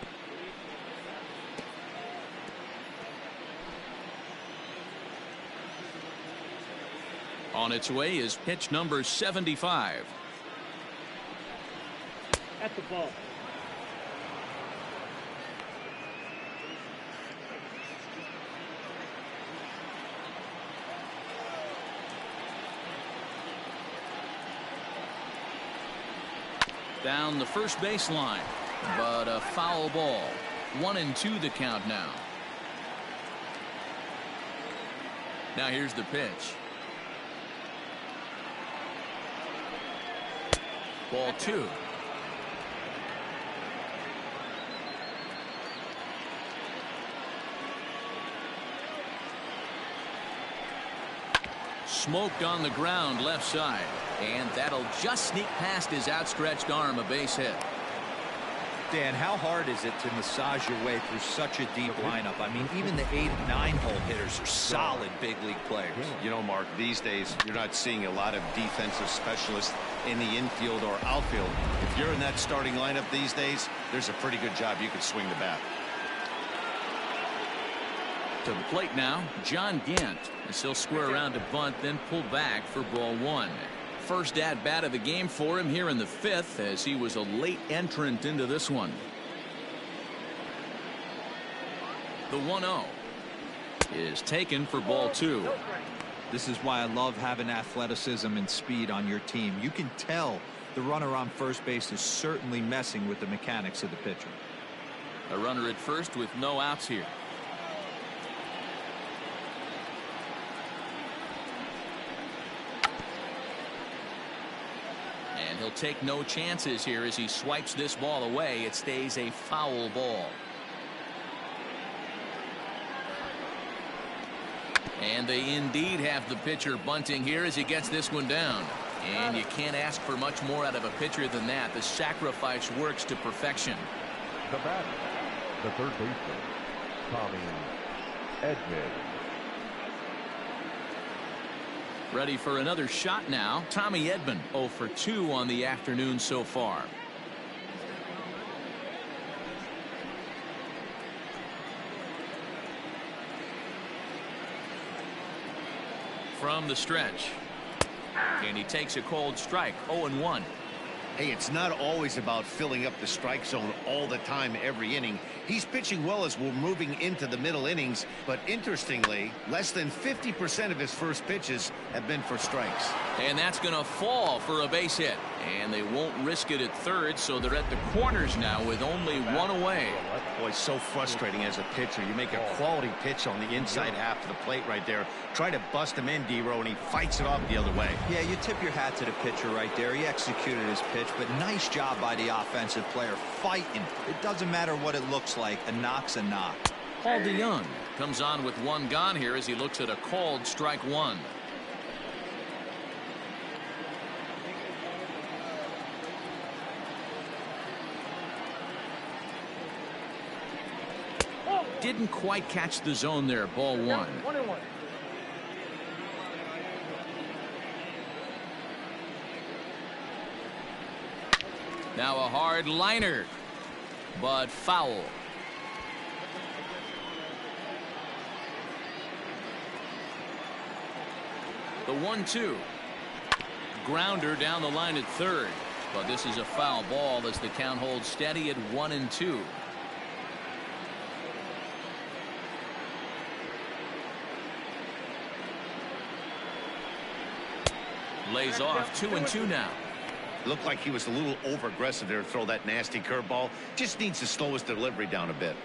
On its way is pitch number 75. That's the ball. Down the first baseline, but a foul ball. 1-2 the count now. Now here's the pitch. Ball 2. Smoked on the ground left side, and that'll just sneak past his outstretched arm, a base hit. Dan, how hard is it to massage your way through such a deep lineup? I mean, even the 8 and 9 hole hitters are solid big league players. You know, Mark, these days you're not seeing a lot of defensive specialists in the infield or outfield. If you're in that starting lineup these days, there's a pretty good job you could swing the bat. To the plate now, John Gant, as he'll square around to bunt, then pull back for ball 1. First at bat of the game for him here in the 5th, as he was a late entrant into this one. The 1-0. is taken for ball 2. This is why I love having athleticism and speed on your team. You can tell the runner on first base is certainly messing with the mechanics of the pitcher. A runner at first with no outs here. And he'll take no chances here as he swipes this ball away. It stays a foul ball. And they indeed have the pitcher bunting here as he gets this one down. And you can't ask for much more out of a pitcher than that. The sacrifice works to perfection. The batter, the third baseman, Tommy Edman. Ready for another shot now. Tommy Edman 0 for 2 on the afternoon so far. From the stretch. And he takes a cold strike. 0-1. Hey, it's not always about filling up the strike zone all the time every inning. He's pitching well as we're moving into the middle innings, but interestingly, less than 50% of his first pitches have been for strikes. And that's going to fall for a base hit. And they won't risk it at third, so they're at the corners now with only one away. Boy, it's so frustrating as a pitcher. You make a quality pitch on the inside half of the plate right there. Try to bust him in, D-Row, and he fights it off the other way. Yeah, you tip your hat to the pitcher right there. He executed his pitch, but nice job by the offensive player fighting. It doesn't matter what it looks like. A knock's a knock. Paul DeYoung comes on with one gone here as he looks at a called strike 1. Didn't quite catch the zone there. Ball 1. 1-1. Now a hard liner, but foul. The 1-2. Grounder down the line at third, but this is a foul ball as the count holds steady at 1-2. Lays off 2-2 now. Looked like he was a little over aggressive there to throw that nasty curveball. Just needs to slow his delivery down a bit.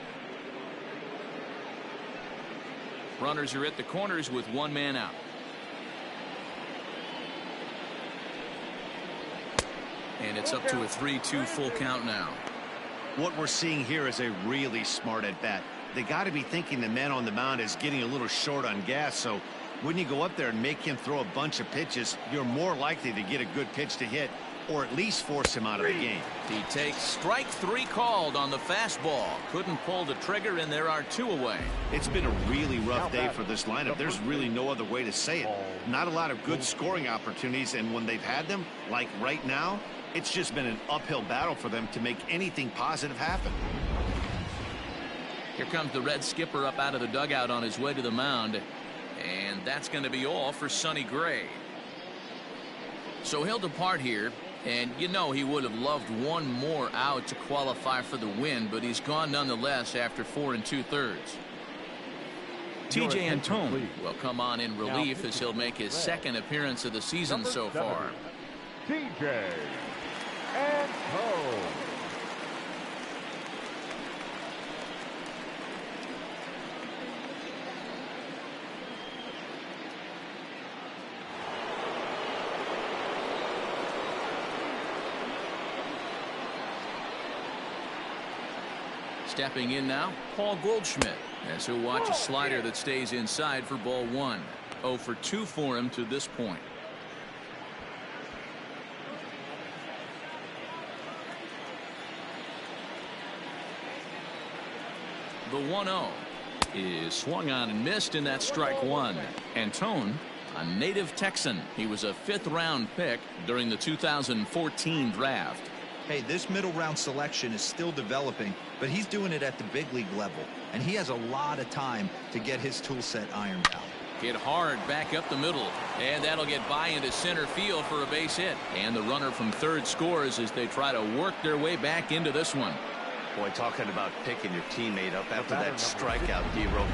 Runners are at the corners with one man out. And it's up to a 3-2 full count now. What we're seeing here is a really smart at bat. They got to be thinking the man on the mound is getting a little short on gas, so when you go up there and make him throw a bunch of pitches, you're more likely to get a good pitch to hit or at least force him out of the game. He takes strike 3 called on the fastball. Couldn't pull the trigger, and there are 2 away. It's been a really rough day for this lineup. There's really no other way to say it. Not a lot of good scoring opportunities, and when they've had them, like right now, it's just been an uphill battle for them to make anything positive happen. Here comes the Red skipper up out of the dugout on his way to the mound. And that's going to be all for Sonny Gray. So he'll depart here. And you know he would have loved one more out to qualify for the win, but he's gone nonetheless after 4 2/3. TJ Antone will come on in relief as he'll make his second appearance of the season so far. TJ Antone. Stepping in now, Paul Goldschmidt, as he'll watch a slider that stays inside for ball 1. 0 for 2 for him to this point. The 1-0 is swung on and missed, and that's strike 1. Antone, a native Texan. He was a 5th round pick during the 2014 draft. Hey, this middle round selection is still developing, but he's doing it at the big league level, and he has a lot of time to get his tool set ironed out. Hit hard back up the middle, and that'll get by into center field for a base hit. And the runner from third scores as they try to work their way back into this one. Boy, talking about picking your teammate up after that strikeout, D-Row.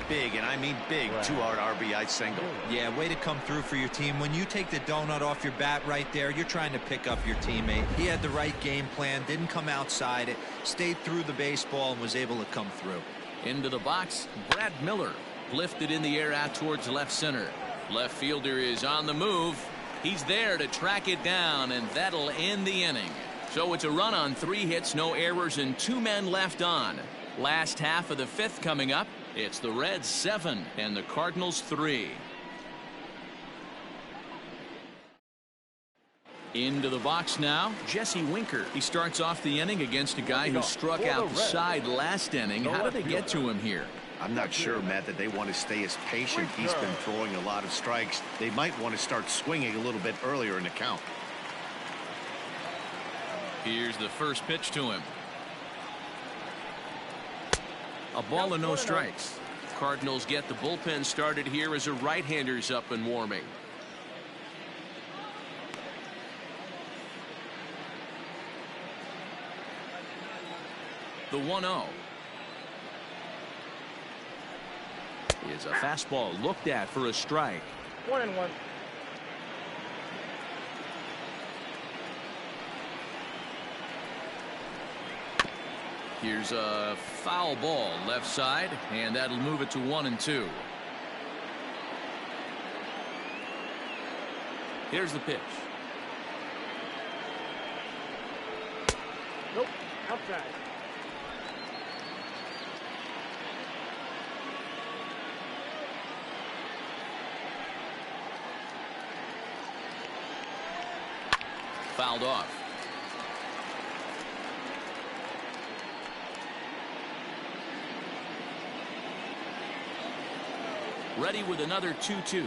Big, and I mean big, 2-out RBI single. Yeah, way to come through for your team. When you take the donut off your bat right there, you're trying to pick up your teammate. He had the right game plan, didn't come outside it, stayed through the baseball, and was able to come through. Into the box, Brad Miller. Lifted in the air out towards left center. Left fielder is on the move. He's there to track it down, and that'll end the inning. So it's a run on 3 hits, no errors, and 2 men left on. Last half of the 5th coming up. It's the Reds 7 and the Cardinals 3. Into the box now, Jesse Winker. He starts off the inning against a guy who struck out the side last inning. How did they get to him here? I'm not sure, Matt, that they want to stay as patient. He's been throwing a lot of strikes. They might want to start swinging a little bit earlier in the count. Here's the first pitch to him. A ball and no strikes. Cardinals get the bullpen started here as a right-hander's up and warming. The 1-0 is a fastball looked at for a strike. 1-1. Here's a foul ball left side, and that'll move it to 1-2. Here's the pitch. Nope. Outside. Fouled off. Ready with another 2-2.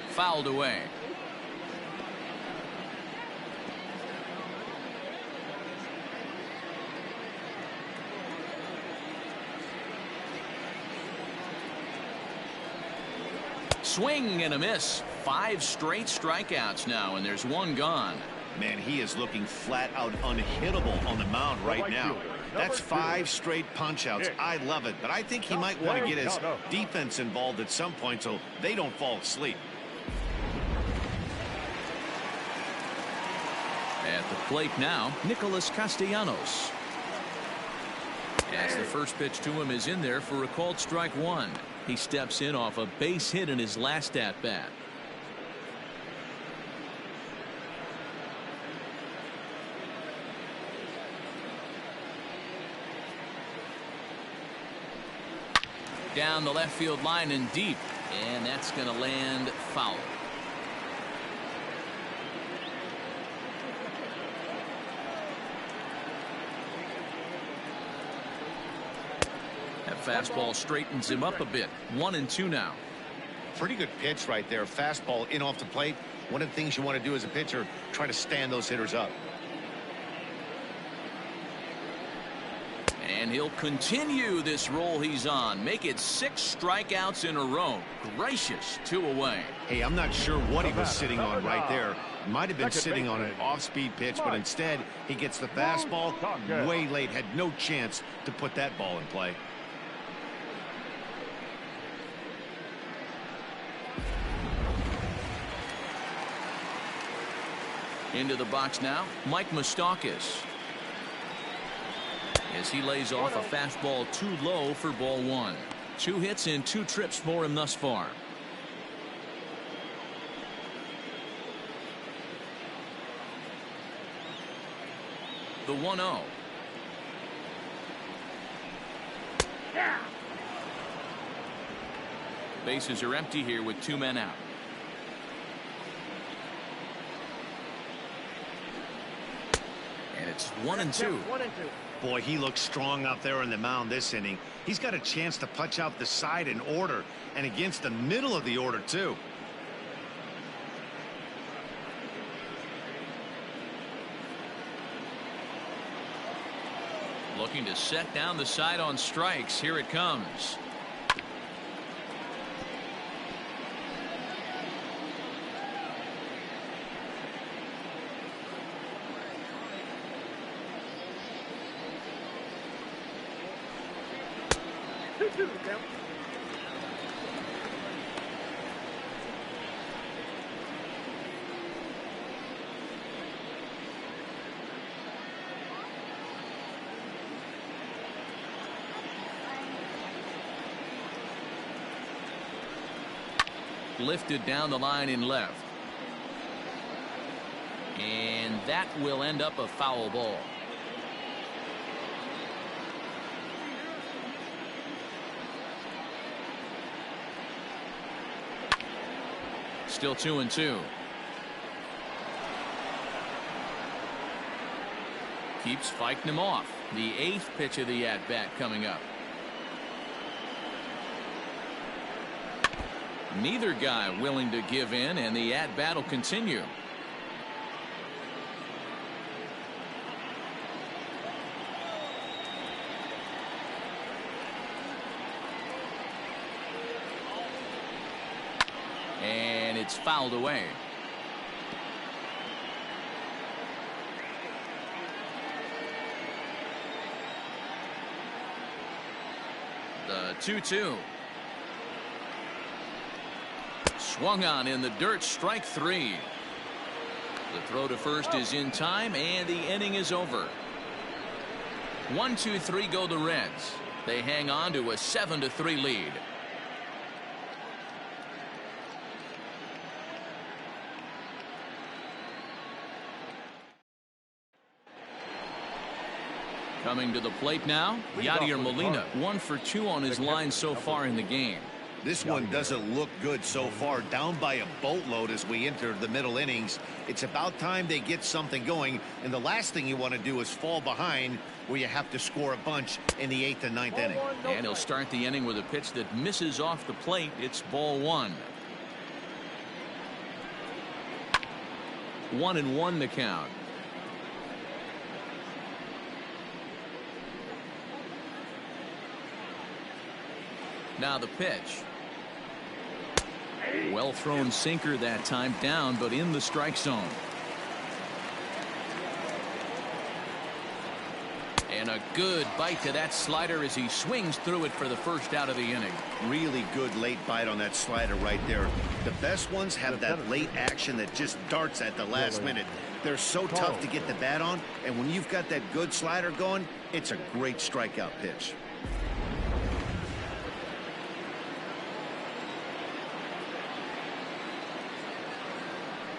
Fouled away. Swing and a miss. 5 straight strikeouts now, and there's 1 gone. Man, he is looking flat out unhittable on the mound right now. That's 5 straight punch-outs. I love it, but I think he might want to get his defense involved at some point so they don't fall asleep. At the plate now, Nicholas Castellanos. As the first pitch to him is in there for a called strike 1. He steps in off a base hit in his last at-bat. Down the left field line and deep, and that's going to land foul. That fastball straightens him up a bit. 1-2 now. Pretty good pitch right there. Fastball in off the plate. One of the things you want to do as a pitcher, try to stand those hitters up. And he'll continue this roll he's on. Make it 6 strikeouts in a row. Gracious, 2 away. Hey, I'm not sure what he was sitting on right there. Might have been sitting on an off-speed pitch, but instead he gets the fastball way late. Had no chance to put that ball in play. Into the box now, Mike Moustakas. As he lays off a fastball too low for ball 1. 2 hits and 2 trips for him thus far. The 1-0. Bases are empty here with 2 men out. And it's 1-2. Boy, he looks strong out there on the mound this inning. He's got a chance to punch out the side in order, and against the middle of the order too. Looking to set down the side on strikes. Here it comes. Lifted down the line in left. And that will end up a foul ball. Still 2-2. Keeps fighting him off. The 8th pitch of the at-bat coming up. Neither guy willing to give in, and the at-bat will continue. And it's fouled away. The 2-2. Swung on in the dirt, strike 3. The throw to first is in time, and the inning is over. 1-2-3 go the Reds. They hang on to a 7-3 lead. Coming to the plate now, Yadier Molina, 1 for 2 on his line so far in the game. This one doesn't look good so far. Down by a boatload as we enter the middle innings. It's about time they get something going, and the last thing you want to do is fall behind where you have to score a bunch in the 8th and 9th inning. And he'll start the inning with a pitch that misses off the plate. It's ball 1. 1-1 the count. Now the pitch. Well thrown sinker that time, down but in the strike zone. And a good bite to that slider as he swings through it for the first out of the inning. Really good late bite on that slider right there. The best ones have that late action that just darts at the last minute. They're so tough to get the bat on, and when you've got that good slider going, it's a great strikeout pitch.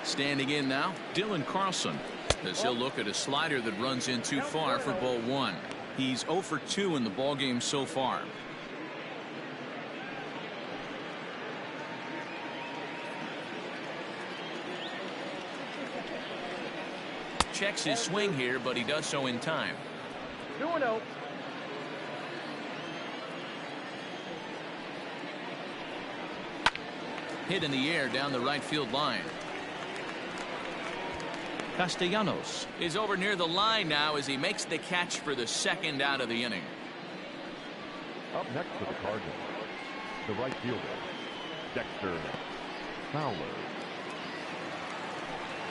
Standing in now, Dylan Carlson, as he'll look at a slider that runs in too far for ball 1. He's 0 for 2 in the ballgame so far. Checks his swing here, but he does so in time. 2-0. Hit in the air down the right field line. Castellanos is over near the line now as he makes the catch for the second out of the inning. Up next for the Cardinals, the right fielder, Dexter Fowler.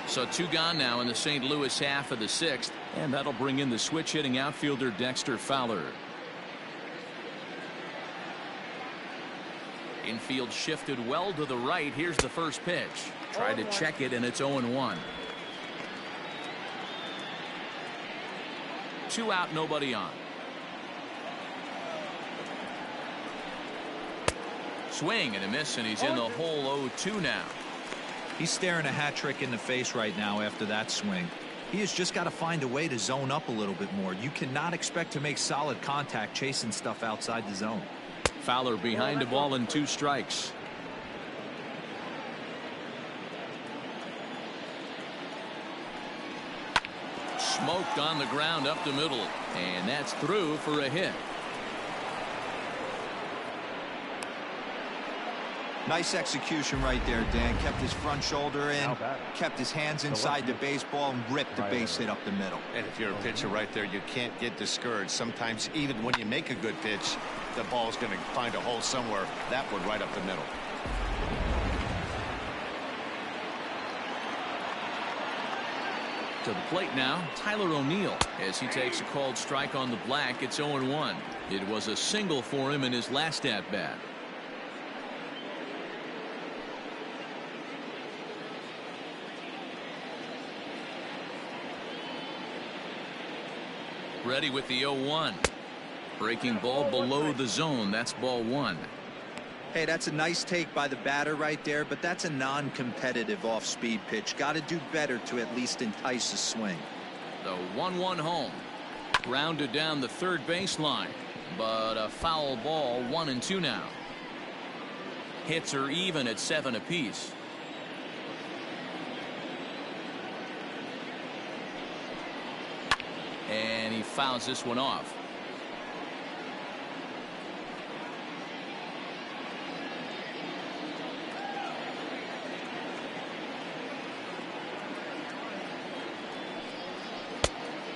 So 2 gone now in the St. Louis half of the 6th, and that'll bring in the switch hitting outfielder Dexter Fowler. Infield shifted well to the right. Here's the first pitch. Tried to check it, and it's 0-1. 2 out, nobody on. Swing and a miss, and he's in the hole 0-2 now. He's staring a hat trick in the face right now after that swing. He has just got to find a way to zone up a little bit more. You cannot expect to make solid contact chasing stuff outside the zone. Fowler behind the ball and 2 strikes. Smoked on the ground up the middle, and that's through for a hit. Nice execution right there, Dan. Kept his front shoulder in, kept his hands inside the baseball, and ripped the base hit up the middle. And if you're a pitcher right there, you can't get discouraged. Sometimes even when you make a good pitch, the ball's going to find a hole somewhere. That one right up the middle. To the plate now, Tyler O'Neill, as he takes a called strike on the black. It's 0-1. It was a single for him in his last at-bat. Ready with the 0-1. Breaking ball below the zone. That's ball one. Hey, that's a nice take by the batter right there, but that's a non-competitive off-speed pitch. Got to do better to at least entice a swing. The 1-1 home. Grounded down the third baseline, but a foul ball. 1-2 now. Hits are even at 7 apiece. And he fouls this one off.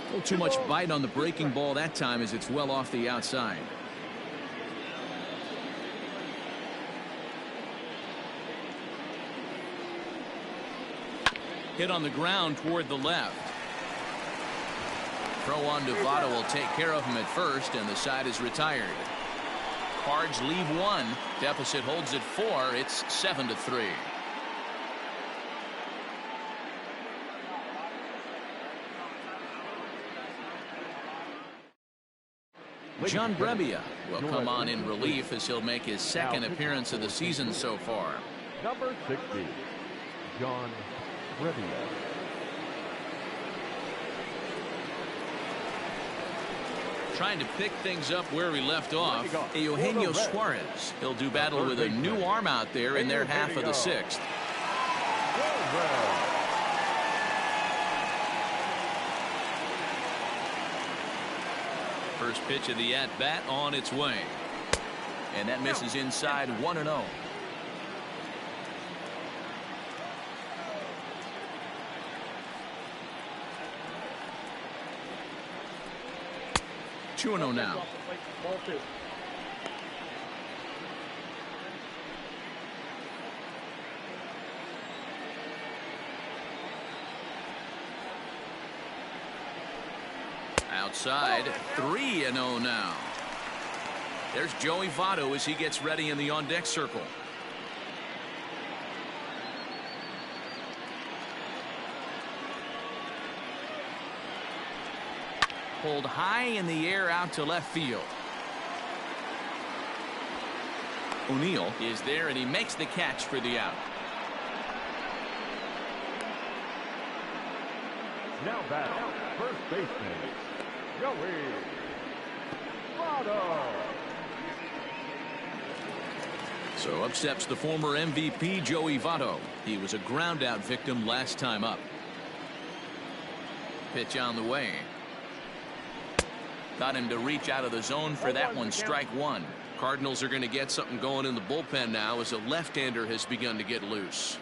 A little too much bite on the breaking ball that time, as it's well off the outside. Hit on the ground toward the left. Throw on to Votto will take care of him at first, and the side is retired. Cards leave one. Deficit holds at 4. It's 7-3. John Brebbia will come on in relief as he'll make his second appearance of the season so far. Number 60, John Brebbia. Trying to pick things up where we left off, Eugenio Suarez. He'll do battle with a new arm out there in their half of the 6th. First pitch of the at-bat on its way. And that misses inside. 1-0. Two and 0 now. Outside, 3-0 now. There's Joey Votto as he gets ready in the on-deck circle. Pulled high in the air out to left field. O'Neill is there, and he makes the catch for the out. Now batting, first baseman, Joey Votto. So up steps the former MVP Joey Votto. He was a ground out victim last time up. Pitch on the way. Got him to reach out of the zone for that one. Strike one. Cardinals are going to get something going in the bullpen now as a left-hander has begun to get loose.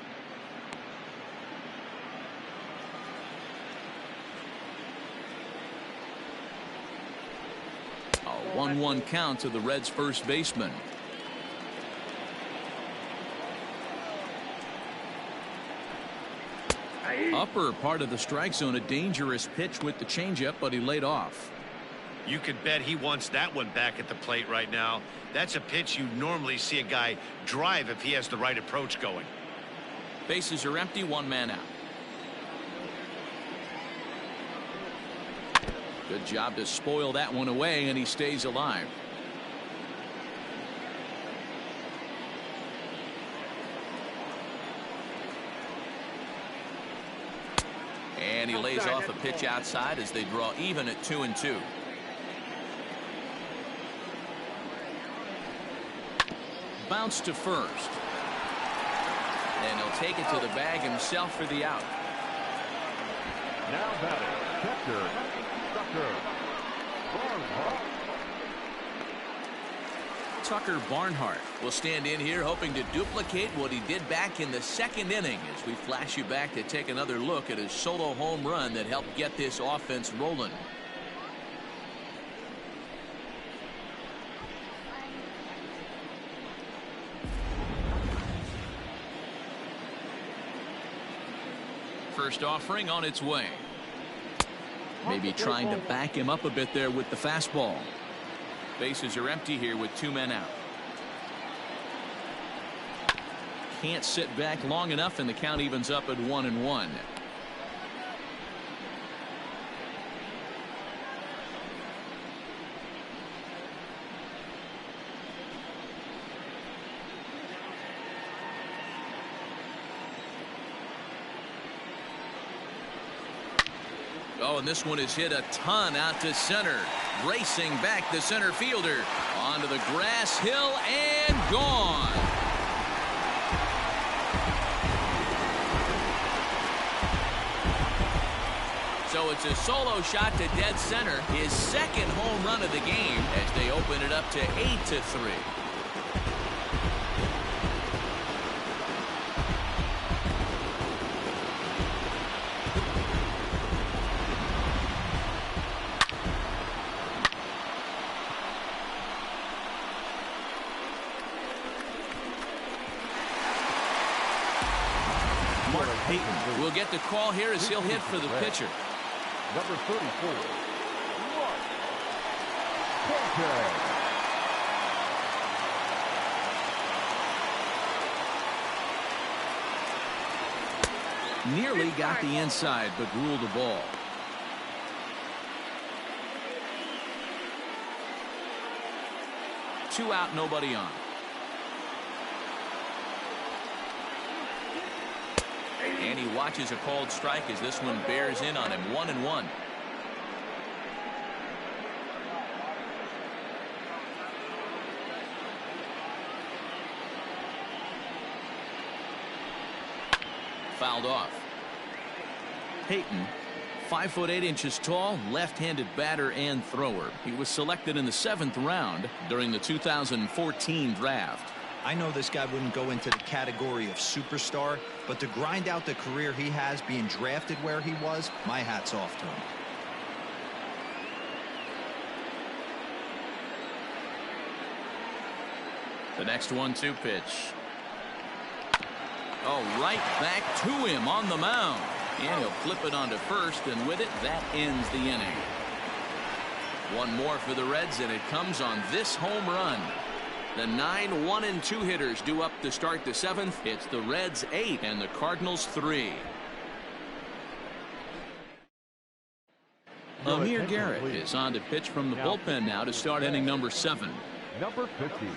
A 1-1 count to the Reds' first baseman. Upper part of the strike zone, a dangerous pitch with the changeup, but he laid off. You could bet he wants that one back at the plate right now. That's a pitch you normally see a guy drive if he has the right approach going. Bases are empty, one man out. Good job to spoil that one away, and he stays alive. And he lays off a pitch outside as they draw even at 2-2. Bounce to first. And he'll take it to the bag himself for the out. Now batting, catcher, Tucker Barnhart will stand in here hoping to duplicate what he did back in the second inning as we flash you back to take another look at his solo home run that helped get this offense rolling. First offering on its way. Maybe trying to back him up a bit there with the fastball. Bases are empty here with 2 men out. Can't sit back long enough, and the count evens up at 1-1. Oh, and this one is hit a ton out to center. Racing back the center fielder. Onto the grass hill and gone. So it's a solo shot to dead center. His second home run of the game as they open it up to 8-3. Peyton will get the call here as he'll hit for the pitcher. Number 34. Contact. Nearly got the inside, but ruled a ball. Two out, nobody on. And he watches a called strike as this one bears in on him. 1-1. Fouled off. Peyton, 5'8" tall, left-handed batter and thrower. He was selected in the 7th round during the 2014 draft. I know this guy wouldn't go into the category of superstar, but to grind out the career he has being drafted where he was, my hat's off to him. The next 1-2 pitch. Oh, right back to him on the mound. And he'll flip it onto first, and with it, that ends the inning. One more for the Reds, and it comes on this home run. The 9 1-2 hitters due up to start the 7th. It's the Reds 8 and the Cardinals 3. Amir Garrett is on to pitch from the bullpen now to start inning number 7. Number 50.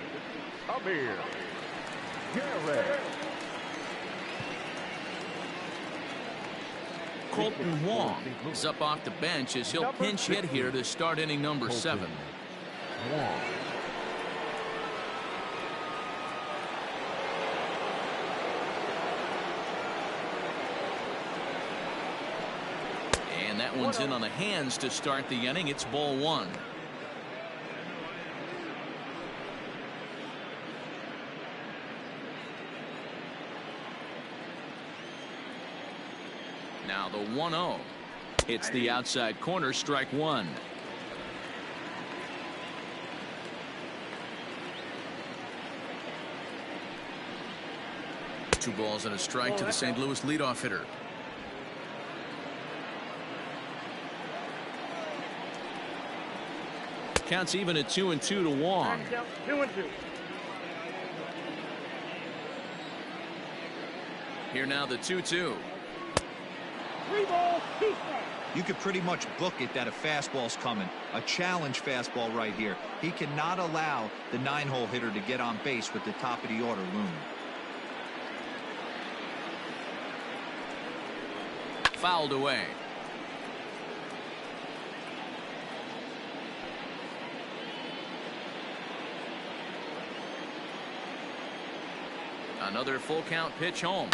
Amir Garrett. Colton Wong is up off the bench as he'll pinch hit here to start inning number 7. Wong. And that one's in on the hands to start the inning. It's ball 1. Now the 1-0. It's the outside corner, strike 1. Two balls and a strike to the St. Louis leadoff hitter. Counts even at 2-2 to Wong. 2-2. Here now the 2-2. 3 balls, 2 strikes. You could pretty much book it that a fastball's coming. A challenge fastball right here. He cannot allow the 9-hole hitter to get on base with the top of the order looming. Fouled away. Another full count pitch home.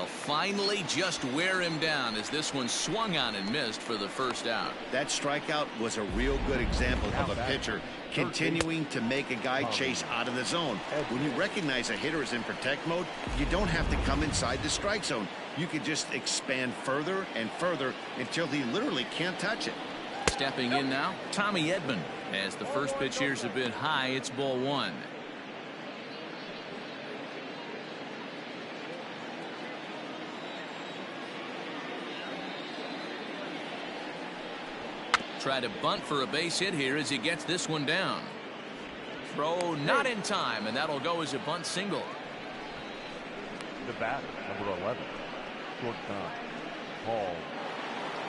They'll finally just wear him down as this one swung on and missed for the first out. That strikeout was a real good example of a pitcher continuing to make a guy chase out of the zone. When you recognize a hitter is in protect mode, you don't have to come inside the strike zone. You can just expand further and further until he literally can't touch it. Stepping in now, Tommy Edman. As the first pitch here's a bit high, it's ball one. Try to bunt for a base hit here as he gets this one down. Throw not in time, and that'll go as a bunt single. The batter, number 11, shortstop, Paul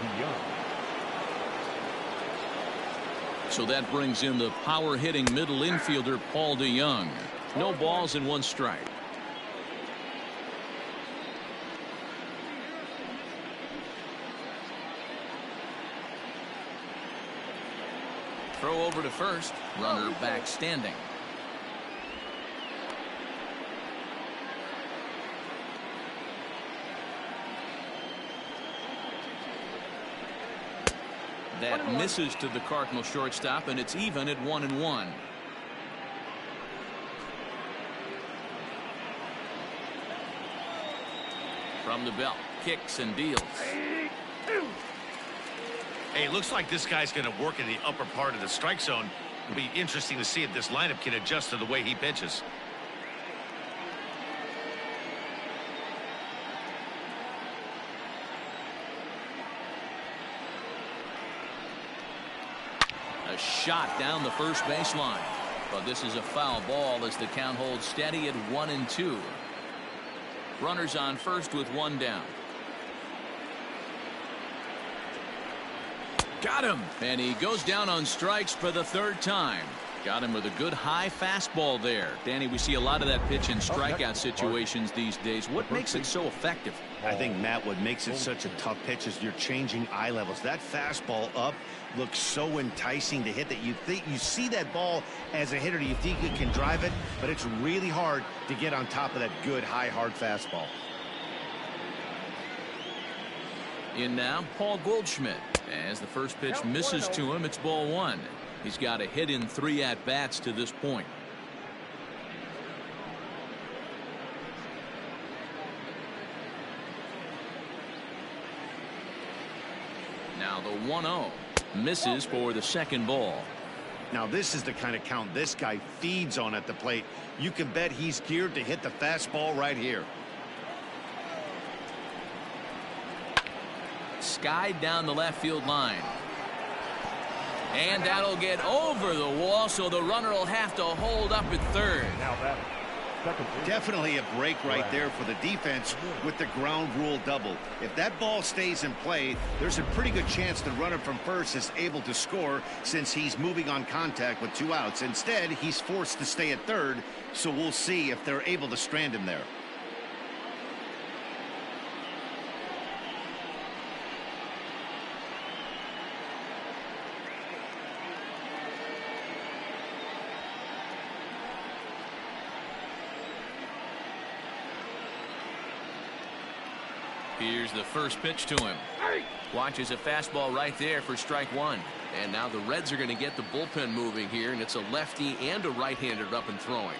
DeYoung. So that brings in the power-hitting middle infielder, Paul DeYoung. No balls and one strike. Throw over to first. Runner back standing. That misses to the Cardinal shortstop, and it's even at 1-1. From the belt, kicks and deals. Hey, it looks like this guy's going to work in the upper part of the strike zone. It'll be interesting to see if this lineup can adjust to the way he pitches. A shot down the first baseline. But this is a foul ball as the count holds steady at 1-2. Runners on first with one down. Got him, and he goes down on strikes for the third time. Got him with a good high fastball there. Danny, we see a lot of that pitch in strikeout situations these days. What makes it so effective? I think, Matt, what makes it such a tough pitch is you're changing eye levels. That fastball up looks so enticing to hit that you see that ball as a hitter, you think you can drive it, but it's really hard to get on top of that good high hard fastball. In now, Paul Goldschmidt. As the first pitch misses to him, it's ball one. He's got a hit in 3 at-bats to this point. Now the 1-0 misses for the second ball. Now this is the kind of count this guy feeds on at the plate. You can bet he's geared to hit the fastball right here. Skied down the left field line. And that'll get over the wall, so the runner will have to hold up at third. Now that Definitely a break right there for the defense with the ground rule double. If that ball stays in play, there's a pretty good chance the runner from first is able to score since he's moving on contact with 2 outs. Instead, he's forced to stay at third, so we'll see if they're able to strand him there. Here's the first pitch to him. Watches a fastball right there for strike one. And now the Reds are going to get the bullpen moving here, and it's a lefty and a right-hander up and throwing.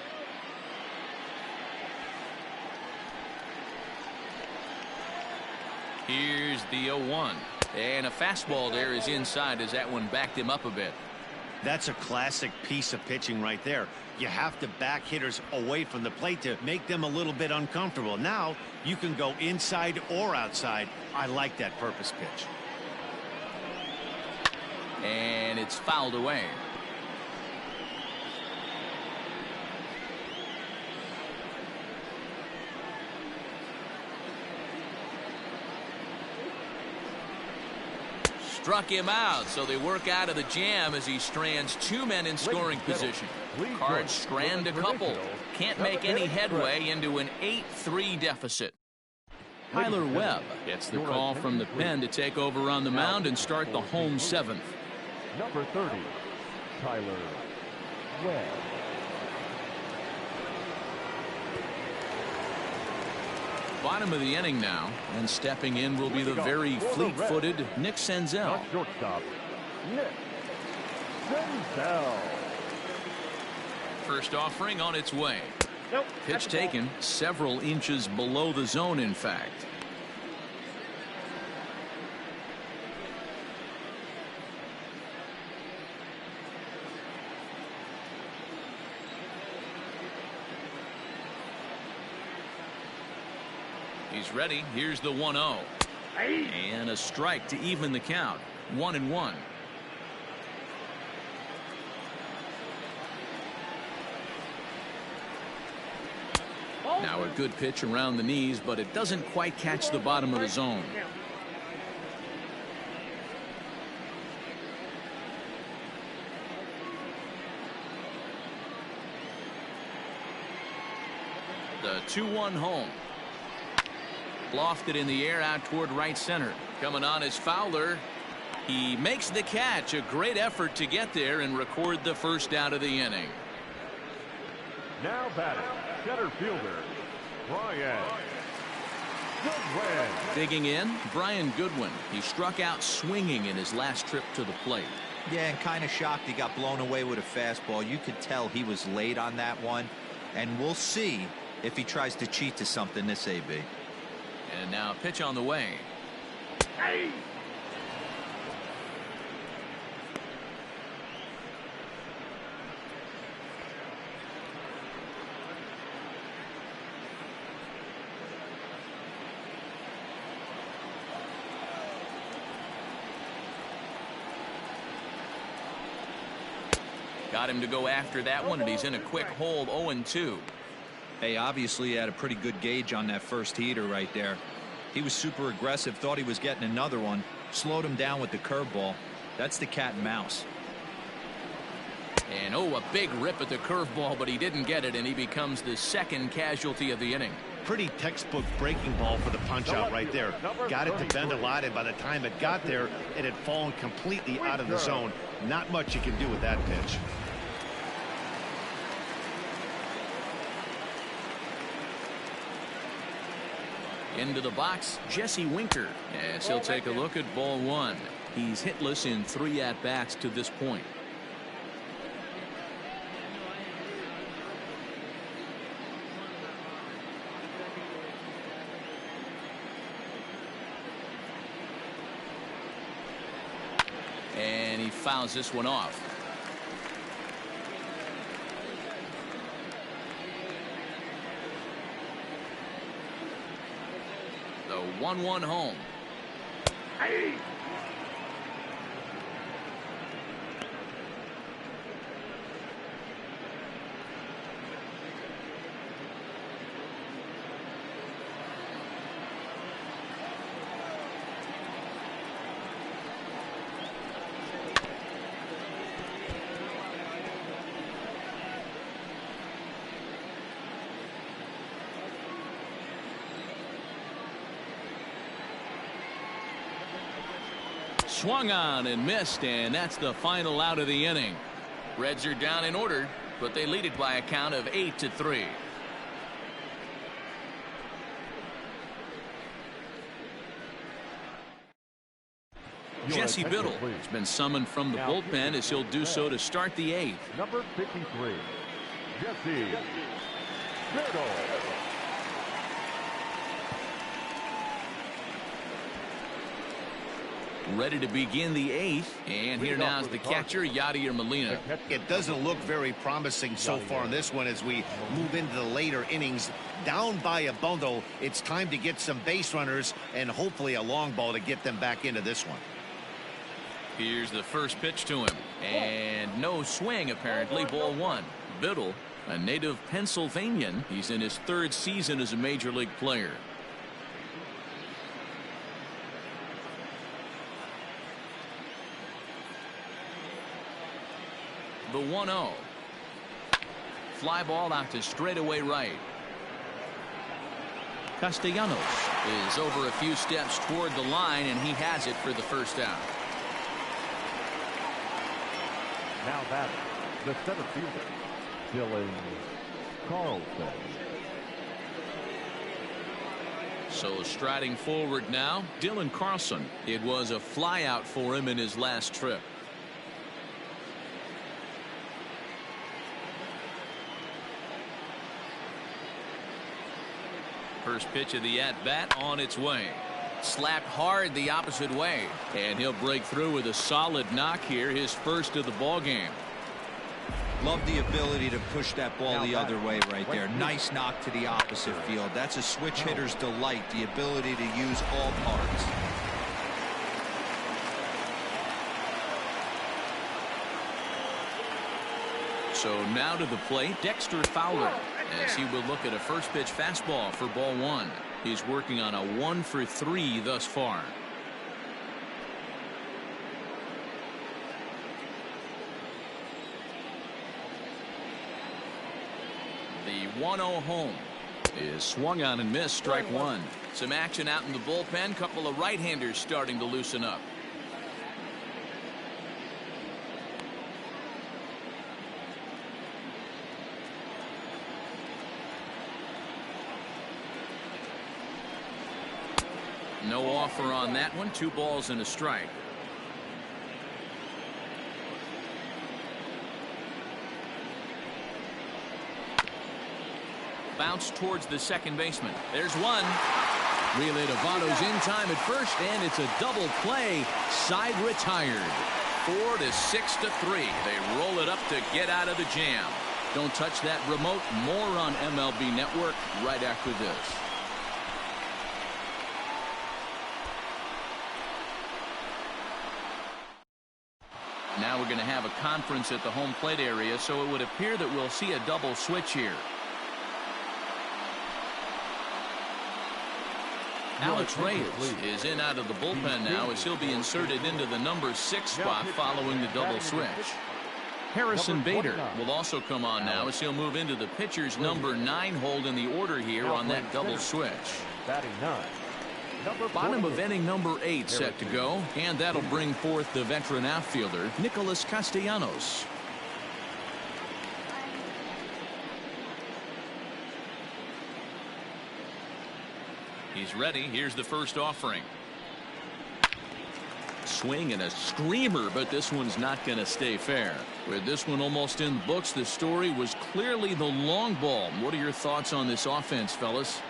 Here's the 0-1. And a fastball there is inside as that one backed him up a bit. That's a classic piece of pitching right there. You have to back hitters away from the plate to make them a little bit uncomfortable. Now you can go inside or outside. I like that purpose pitch. And it's fouled away. Struck him out, so they work out of the jam as he strands 2 men in scoring position. Cards strand a couple. Can't make any headway into an 8-3 deficit. Tyler Webb gets the call from the pen to take over on the mound and start the home 7th. Number 30, Tyler Webb. Bottom of the inning now, and stepping in will be the very fleet-footed Nick Senzel. Shortstop, Nick Senzel. First offering on its way. Nope. Pitch taken several inches below the zone, in fact. He's ready. Here's the 1-0. And a strike to even the count. 1-1. Now a good pitch around the knees, but it doesn't quite catch the bottom of the zone. The 2-1 home. Lofted in the air out toward right center. Coming on is Fowler. He makes the catch. A great effort to get there and record the first out of the inning. Now batting, center fielder, Brian Goodwin. Digging in, Brian Goodwin. He struck out swinging in his last trip to the plate. Yeah, and kind of shocked he got blown away with a fastball. You could tell he was late on that one. And we'll see if he tries to cheat to something this AB. And now a pitch on the way. Hey. Got him to go after that one, and he's in a quick hole. 0-2. Hey, obviously he had a pretty good gauge on that first heater right there. He was super aggressive, thought he was getting another one, slowed him down with the curveball. That's the cat and mouse. And a big rip at the curveball, but he didn't get it, and he becomes the second casualty of the inning. Pretty textbook breaking ball for the punch out right there. Got it to bend a lot, and by the time it got there, it had fallen completely out of the zone. Not much you can do with that pitch. Into the box, Jesse Winker, as he'll take a look at ball one. He's hitless in 3 at-bats to this point. And he fouls this one off. The 1-1 home. Hey. Swung on and missed, and that's the final out of the inning. Reds are down in order, but they lead it by a count of 8-3. Jesse Biddle has been summoned from the bullpen as he'll do so to start the 8th. Number 53, Jesse Biddle. Ready to begin the 8th, and here now is the catcher, Yadier Molina. It doesn't look very promising so far in this one as we move into the later innings. Down by a bundle, it's time to get some base runners and hopefully a long ball to get them back into this one. Here's the first pitch to him, and no swing apparently. Ball 1. Biddle, a native Pennsylvanian. He's in his 3rd season as a major league player. The 1-0. Fly ball out to straightaway right. Castellanos is over a few steps toward the line, and he has it for the first out. Now batting, the center fielder, Dylan Carlson. So striding forward now, Dylan Carlson. It was a flyout for him in his last trip. First pitch of the at-bat on its way. Slapped hard the opposite way. And he'll break through with a solid knock here, his first of the ball game. Love the ability to push that ball the other way right there. Nice knock to the opposite field. That's a switch hitter's delight, the ability to use all parts. So now to the plate, Dexter Fowler, as he will look at a first pitch fastball for ball one. He's working on a 1-for-3 thus far. The 1-0 home is swung on and missed, strike one. Some action out in the bullpen. Couple of right-handers starting to loosen up. No offer on that one. 2 balls and a strike. Bounce towards the second baseman. There's one. Relay to Votto's in time at first, and it's a double play. Side retired. 4-6-3. They roll it up to get out of the jam. Don't touch that remote. More on MLB Network right after this. Now we're going to have a conference at the home plate area, so it would appear that we'll see a double switch here. Alex Reyes is in out of the bullpen now as he'll be inserted into the number 6 spot following the double switch. Harrison Bader will also come on now as he'll move into the pitcher's number 9 hold in the order here on that double switch. Batting 9. Bottom of inning number 8 set to go, and that'll bring forth the veteran outfielder Nicholas Castellanos. He's ready. Here's the first offering. Swing and a screamer, but this one's not going to stay fair. With this one almost in the books, the story was clearly the long ball. What are your thoughts on this offense, fellas?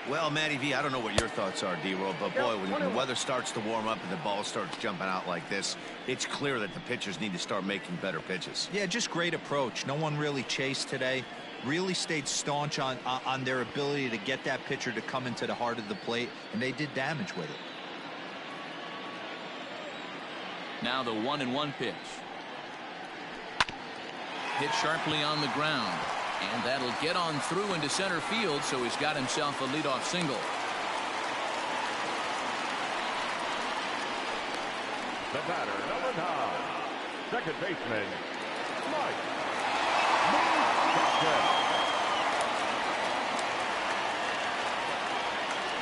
Well, Matty V, I don't know what your thoughts are, D-Roll, but boy, when the weather starts to warm up and the ball starts jumping out like this, it's clear that the pitchers need to start making better pitches. Yeah, just great approach. No one really chased today. Really stayed staunch on their ability to get that pitcher to come into the heart of the plate, and they did damage with it. Now the 1-1 pitch. Hit sharply on the ground. And that'll get on through into center field, so he's got himself a leadoff single. The batter, number 9. Second baseman, Mike.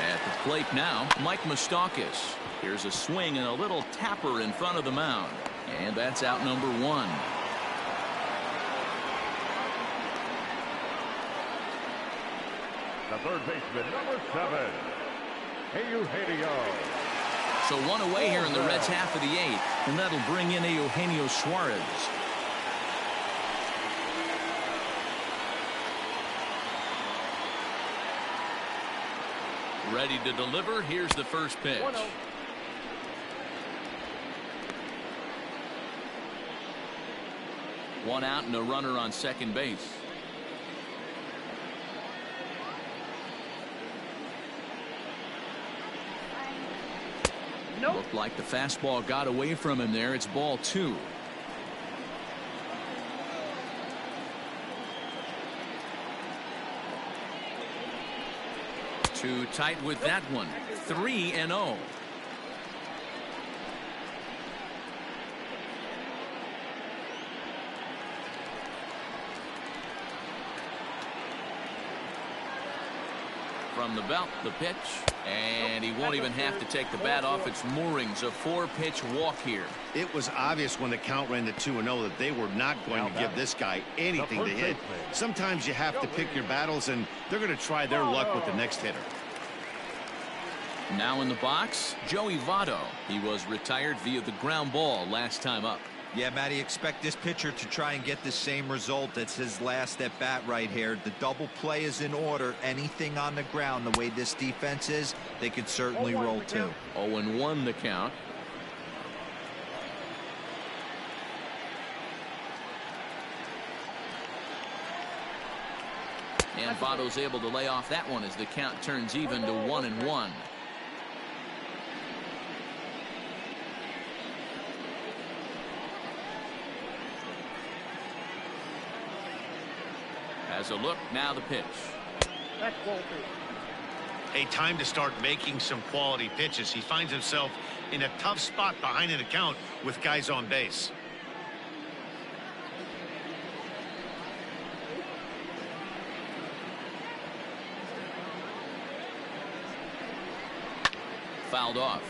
At the plate now, Mike Moustakas. Here's a swing and a little tapper in front of the mound. And that's out number 1. The third baseman, number 7, Eugenio. So one away here in the Reds' half of the 8th, and that'll bring in Eugenio Suarez. Ready to deliver. Here's the first pitch. 1-0. One out and a runner on second base. Nope. Looked like the fastball got away from him there. It's ball 2. Too tight with that one. 3-0. From the belt, the pitch, and he won't even have to take the bat off its moorings. A 4-pitch walk here. It was obvious when the count ran to 2-0 that they were not going to give this guy anything to hit. Sometimes you have to pick your battles, and they're going to try their luck with the next hitter. Now in the box, Joey Votto. He was retired via the ground ball last time up. Yeah, Matty, expect this pitcher to try and get the same result. That's his last at bat right here. The double play is in order. Anything on the ground, the way this defense is, they could certainly roll too. 0-1 the count. And Votto's able to lay off that one as the count turns even to 1-1. Has a look, now the pitch. A time to start making some quality pitches. He finds himself in a tough spot behind an account with guys on base. Fouled off.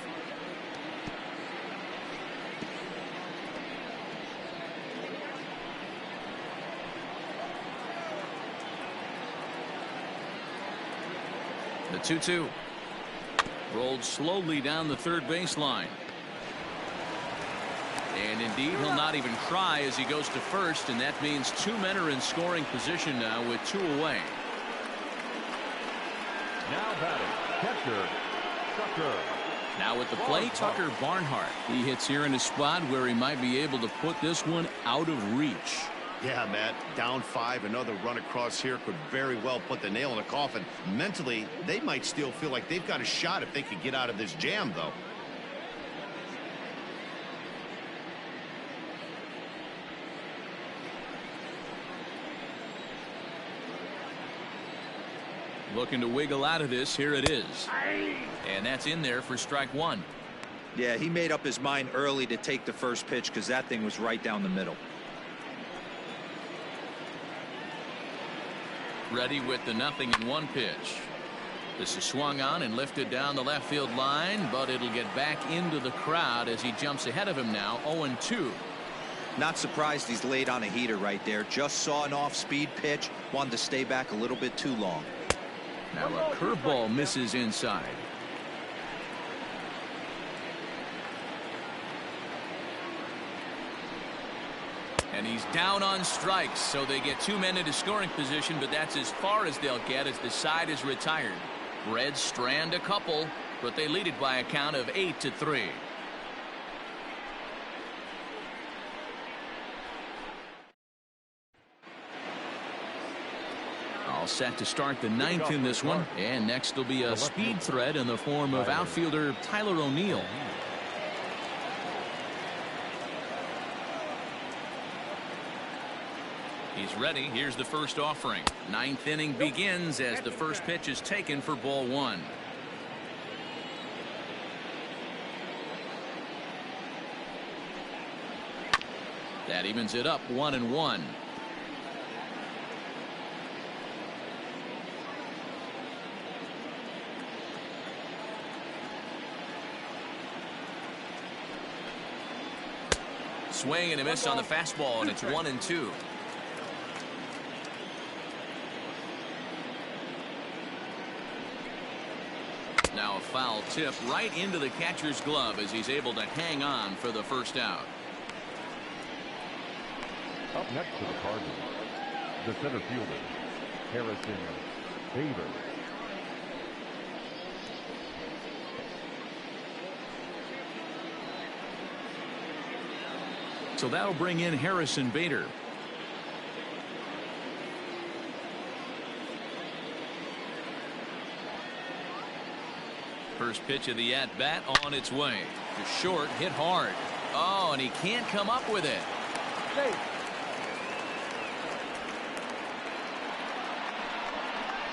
The 2-2. Rolled slowly down the third baseline. And indeed, he'll not even try as he goes to first, and that means two men are in scoring position now with two away. Now batting, catcher, Tucker. Now at the plate, Tucker Barnhart. He hits here in a spot where he might be able to put this one out of reach. Yeah, Matt, down 5, another run across here could very well put the nail in the coffin. Mentally, they might still feel like they've got a shot if they could get out of this jam, though. Looking to wiggle out of this. Here it is. And that's in there for strike one. Yeah, he made up his mind early to take the first pitch because that thing was right down the middle. Ready with the 0-1 pitch. This is swung on and lifted down the left field line, but it'll get back into the crowd as he jumps ahead of him now. 0-2. Not surprised he's laid on a heater right there. Just saw an off-speed pitch. Wanted to stay back a little bit too long. Now a curveball misses inside. And he's down on strikes, so they get two men into scoring position, but that's as far as they'll get as the side is retired. Reds strand a couple, but they lead it by a count of 8-3. All set to start the ninth in this one, and next will be a speed threat in the form of outfielder Tyler O'Neill. He's ready. Here's the first offering. Ninth inning begins as the first pitch is taken for ball one. That evens it up 1-1. Swing and a miss on the fastball, and it's 1-2. Now a foul tip right into the catcher's glove as he's able to hang on for the first out. Up next to the Cardinals, the center fielder, Harrison Bader. So that'll bring in Harrison Bader. First pitch of the at-bat on its way. To short, hit hard. Oh, and he can't come up with it.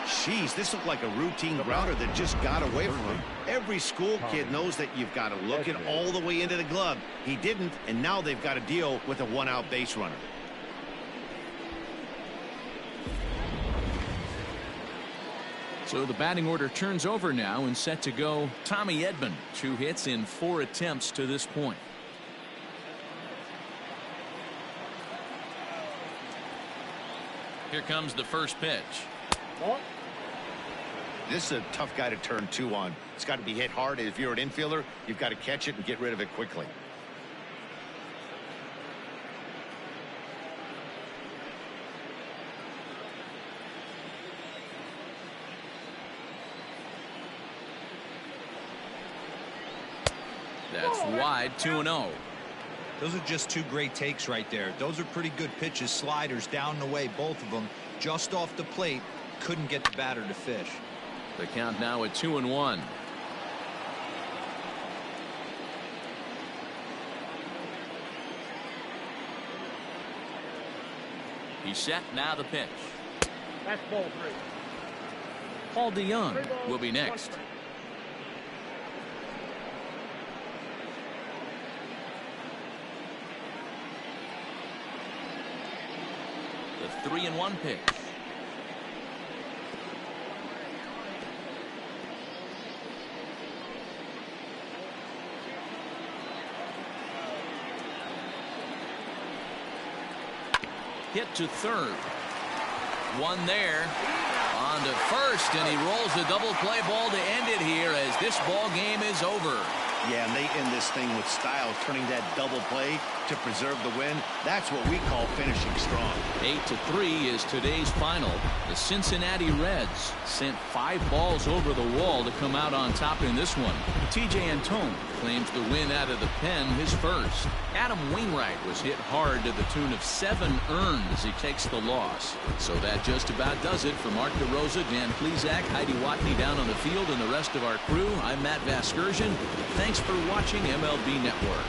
Jeez, this looked like a routine grounder that just got away from him. Every school kid knows that you've got to look it all the way into the glove. He didn't, and now they've got to deal with a one-out base runner. So the batting order turns over now and set to go Tommy Edman. 2 hits in 4 attempts to this point. Here comes the first pitch. This is a tough guy to turn 2 on. It's got to be hit hard. If you're an infielder, you've got to catch it and get rid of it quickly. That's wide, 2-0. Those are just 2 great takes right there. Those are pretty good pitches. Sliders down the way, both of them. Just off the plate. Couldn't get the batter to fish. The count now at 2-1. He's set, now the pitch. That's ball 3. Paul DeYoung will be next. The 3-1 pitch. Hit to third. One there. On to first, and he rolls a double play ball to end it here as this ball game is over. Yeah, and they end this thing with style, turning that double play to preserve the win. That's what we call finishing strong. 8-3 is today's final. The Cincinnati Reds sent 5 balls over the wall to come out on top in this one. TJ Antone claims the win out of the pen, his first. Adam Wainwright was hit hard to the tune of 7 earned as he takes the loss. So that just about does it for Mark DeRosa, Dan Plesac, Heidi Watney down on the field, and the rest of our crew. I'm Matt Vasgersian. Thanks for watching MLB Network.